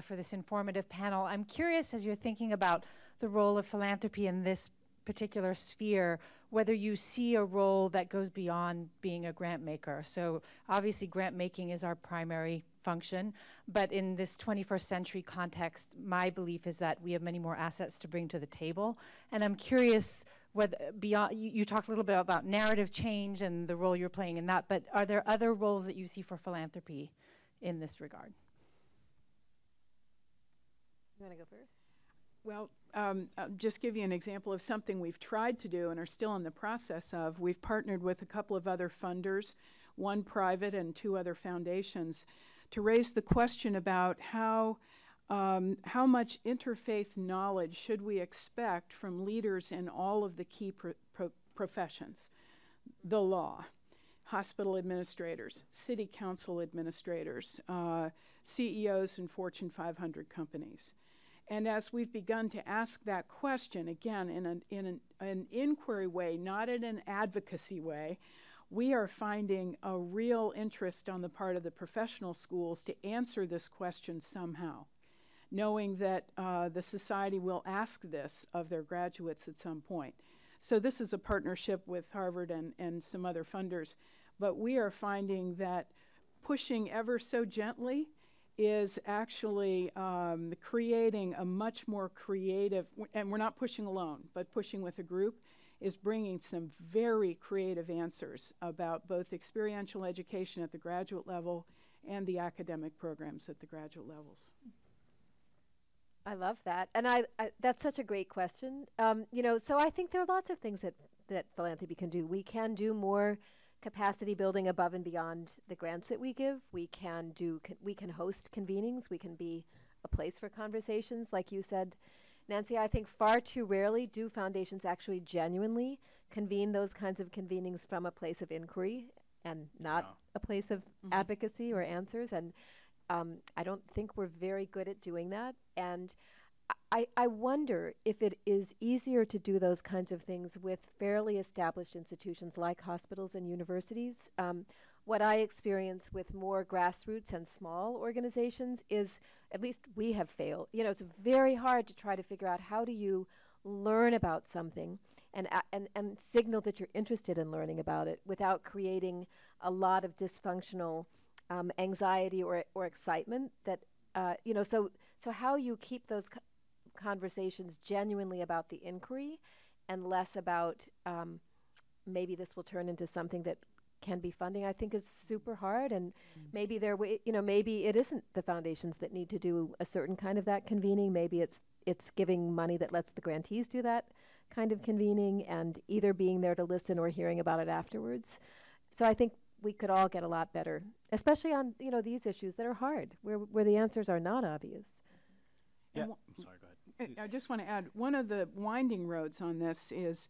for this informative panel. I'm curious, as you're thinking about the role of philanthropy in this particular sphere, whether you see a role that goes beyond being a grant maker. So obviously grant making is our primary function, but in this 21st century context, my belief is that we have many more assets to bring to the table. And I'm curious whether beyond, you talked a little bit about narrative change and the role you're playing in that, but are there other roles that you see for philanthropy in this regard? You want to go first? Well, I'll just give you an example of something we've tried to do and are still in the process of. We've partnered with a couple of other funders, one private and two other foundations, to raise the question about how much interfaith knowledge should we expect from leaders in all of the key professions: the law, hospital administrators, city council administrators, CEOs in Fortune 500 companies. And as we've begun to ask that question, again, in an inquiry way, not in an advocacy way, we are finding a real interest on the part of the professional schools to answer this question somehow, knowing that the society will ask this of their graduates at some point. So this is a partnership with Harvard and some other funders, but we are finding that pushing ever so gently is actually creating a much more creative, and we're not pushing alone, but pushing with a group, is bringing some very creative answers about both experiential education at the graduate level and the academic programs at the graduate levels. I love that. And that's such a great question. So I think there are lots of things that philanthropy can do. We can do more capacity building above and beyond the grants that we give. We can host convenings. We can be a place for conversations, like you said, Nancy. I think far too rarely do foundations actually genuinely convene those kinds of convenings from a place of inquiry and not a place of advocacy or answers. And I don't think we're very good at doing that. And I wonder if it is easier to do those kinds of things with fairly established institutions like hospitals and universities. What I experience with more grassroots and small organizations is, at least we have failed. It's very hard to try to figure out how do you learn about something and signal that you're interested in learning about it without creating a lot of dysfunctional anxiety or excitement. That so how you keep those conversations genuinely about the inquiry and less about maybe this will turn into something that can be funding, I think is super hard. And maybe maybe it isn't the foundations that need to do a certain kind of that convening. Maybe it's giving money that lets the grantees do that kind of convening, and either being there to listen or hearing about it afterwards. So I think we could all get a lot better, especially on these issues that are hard, where the answers are not obvious. Yeah, I'm sorry, go ahead. I just want to add, one of the winding roads on this is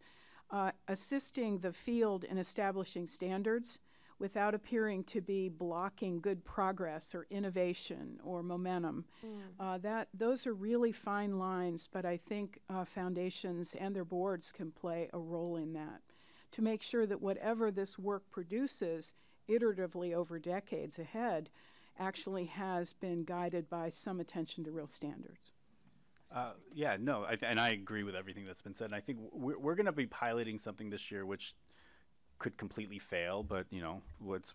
assisting the field in establishing standards without appearing to be blocking good progress or innovation or momentum. Those are really fine lines, but I think foundations and their boards can play a role in that to make sure that whatever this work produces iteratively over decades ahead actually has been guided by some attention to real standards. Yeah, no, and I agree with everything that's been said. And I think we're going to be piloting something this year which could completely fail, but you know, it's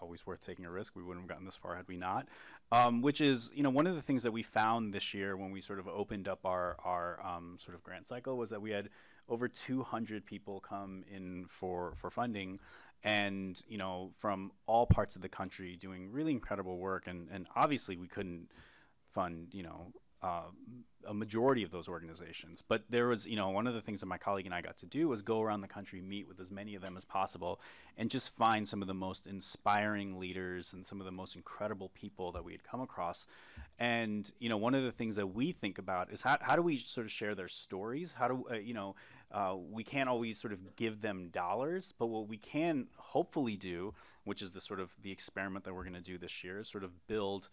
always worth taking a risk. We wouldn't have gotten this far had we not. Which is, you know, one of the things that we found this year when we sort of opened up our sort of grant cycle was that we had over 200 people come in for funding, and you know, from all parts of the country doing really incredible work. And obviously we couldn't fund, you know, a majority of those organizations. But there was, you know, one of the things that my colleague and I got to do was go around the country, meet with as many of them as possible, and just find some of the most inspiring leaders and some of the most incredible people that we had come across. And, you know, one of the things that we think about is how do we sort of share their stories? How do, you know, we can't always sort of give them dollars, but what we can hopefully do, which is the sort of the experiment that we're going to do this year, is sort of build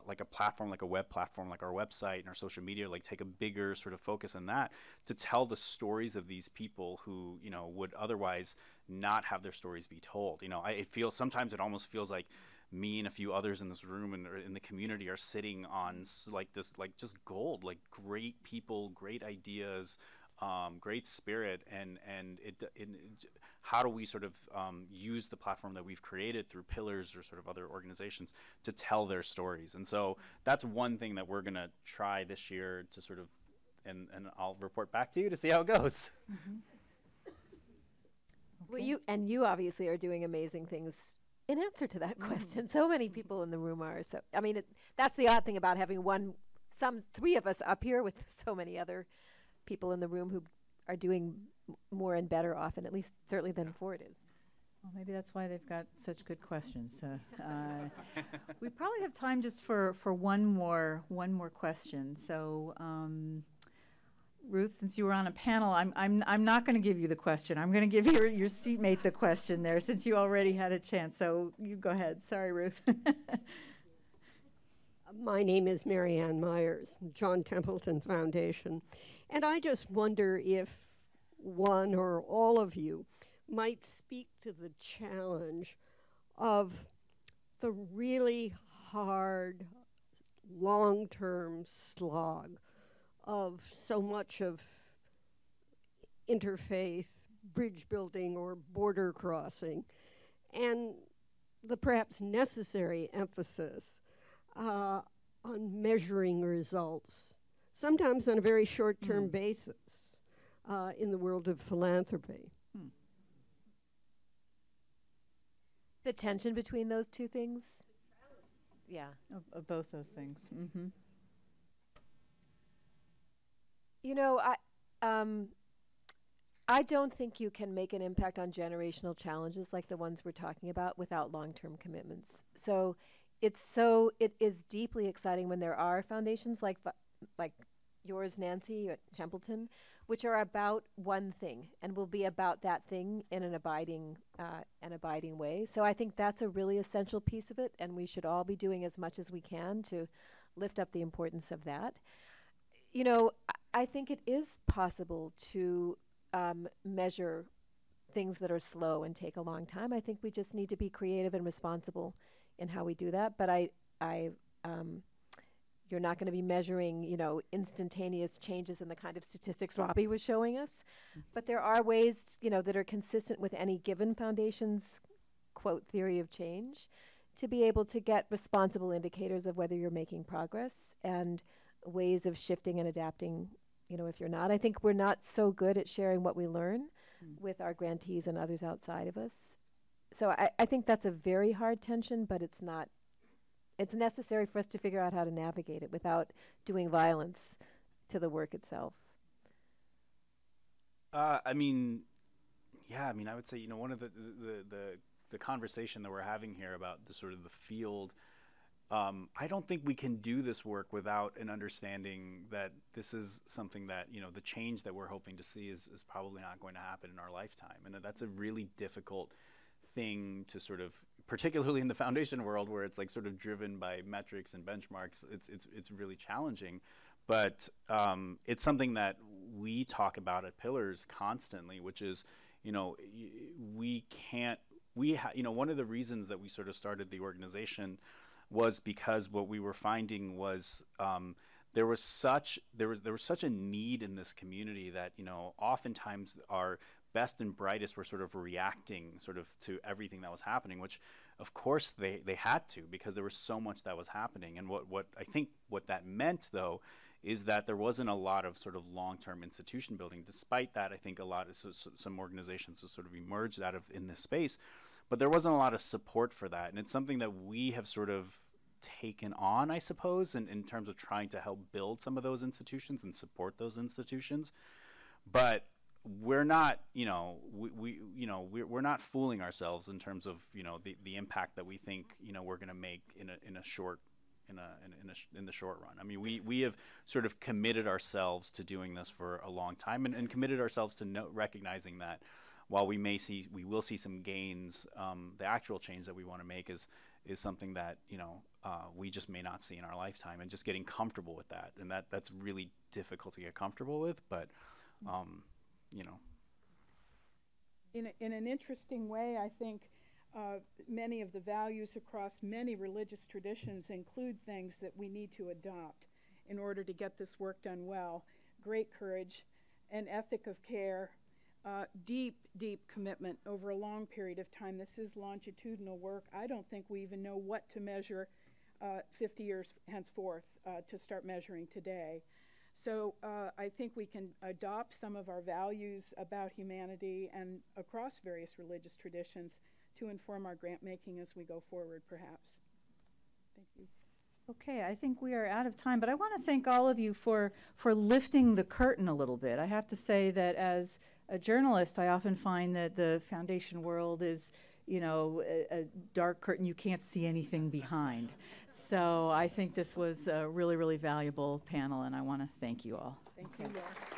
like a platform, like a web platform, like our website and our social media, like take a bigger sort of focus on that to tell the stories of these people who, you know, would otherwise not have their stories be told. You know, sometimes it almost feels like me and a few others in this room and in the community are sitting on like this, like just gold, like great people, great ideas, great spirit, and how do we sort of use the platform that we've created through Pillars or sort of other organizations to tell their stories. And so that's one thing that we're going to try this year to sort of, and I'll report back to you to see how it goes. Mm-hmm. Okay. Well, you obviously are doing amazing things in answer to that question. So many people in the room are. So I mean, that's the odd thing about having three of us up here with so many other people in the room who are doing more and better often, at least certainly than Ford is. Well, maybe that's why they've got such good questions. We probably have time just for one more question. So, Ruth, since you were on a panel, I'm not going to give you the question. I'm going to give your seatmate the question there, since you already had a chance. So you go ahead. Sorry, Ruth. My name is Marianne Myers, John Templeton Foundation, and I just wonder if one or all of you might speak to the challenge of the really hard, long-term slog of so much of interfaith bridge building or border crossing, and the perhaps necessary emphasis on measuring results, sometimes on a very short-term basis in the world of philanthropy. The tension between those two things? Yeah. Of both those things. Mm-hmm. You know, I don't think you can make an impact on generational challenges like the ones we're talking about without long-term commitments. So it is deeply exciting when there are foundations like yours, Nancy, at Templeton, which are about one thing and will be about that thing in an abiding way. So I think that's a really essential piece of it, and we should all be doing as much as we can to lift up the importance of that. You know, I think it is possible to measure things that are slow and take a long time. I think we just need to be creative and responsible in how we do that. But you're not going to be measuring, you know, instantaneous changes in the kind of statistics Robbie was showing us. But there are ways, you know, that are consistent with any given foundation's, quote, theory of change to be able to get responsible indicators of whether you're making progress and ways of shifting and adapting, you know, if you're not. I think we're not so good at sharing what we learn with our grantees and others outside of us. So I think that's a very hard tension, but it's not. It's necessary for us to figure out how to navigate it without doing violence to the work itself. I mean, yeah, I mean, I would say, you know, one of the conversation that we're having here about the sort of the field I don't think we can do this work without an understanding that this is something that, you know, the change that we're hoping to see is probably not going to happen in our lifetime. And that's a really difficult thing to sort of, particularly in the foundation world where it's like sort of driven by metrics and benchmarks, it's really challenging. But it's something that we talk about at Pillars constantly, which is, you know, you know, one of the reasons that we sort of started the organization was because what we were finding was there was such a need in this community that, you know, oftentimes our best and brightest were sort of reacting sort of to everything that was happening, which of course they had to, because there was so much that was happening. And what I think what that meant though is that there wasn't a lot of sort of long-term institution building. Despite that, I think a lot of some organizations have sort of emerged out of in this space, but there wasn't a lot of support for that. And it's something that we have sort of taken on, I suppose, in terms of trying to help build some of those institutions and support those institutions. But we're not, you know, we're not fooling ourselves in terms of, you know, the impact that we think, you know, we're going to make in the short run. I mean, we have sort of committed ourselves to doing this for a long time, and committed ourselves to recognizing that while we will see some gains, the actual change that we want to make is something that, you know, we just may not see in our lifetime, and just getting comfortable with that. And that's really difficult to get comfortable with, but, you know. In an interesting way, I think many of the values across many religious traditions include things that we need to adopt in order to get this work done well. Great courage, an ethic of care, deep commitment over a long period of time. This is longitudinal work. I don't think we even know what to measure 50 years henceforth to start measuring today. So I think we can adopt some of our values about humanity and across various religious traditions to inform our grant making as we go forward, perhaps. Thank you. Okay, I think we are out of time, but I want to thank all of you for lifting the curtain a little bit. I have to say that as a journalist, I often find that the foundation world is, you know, a dark curtain you can't see anything behind. So I think this was a really, really valuable panel, and I want to thank you all. Thank you all.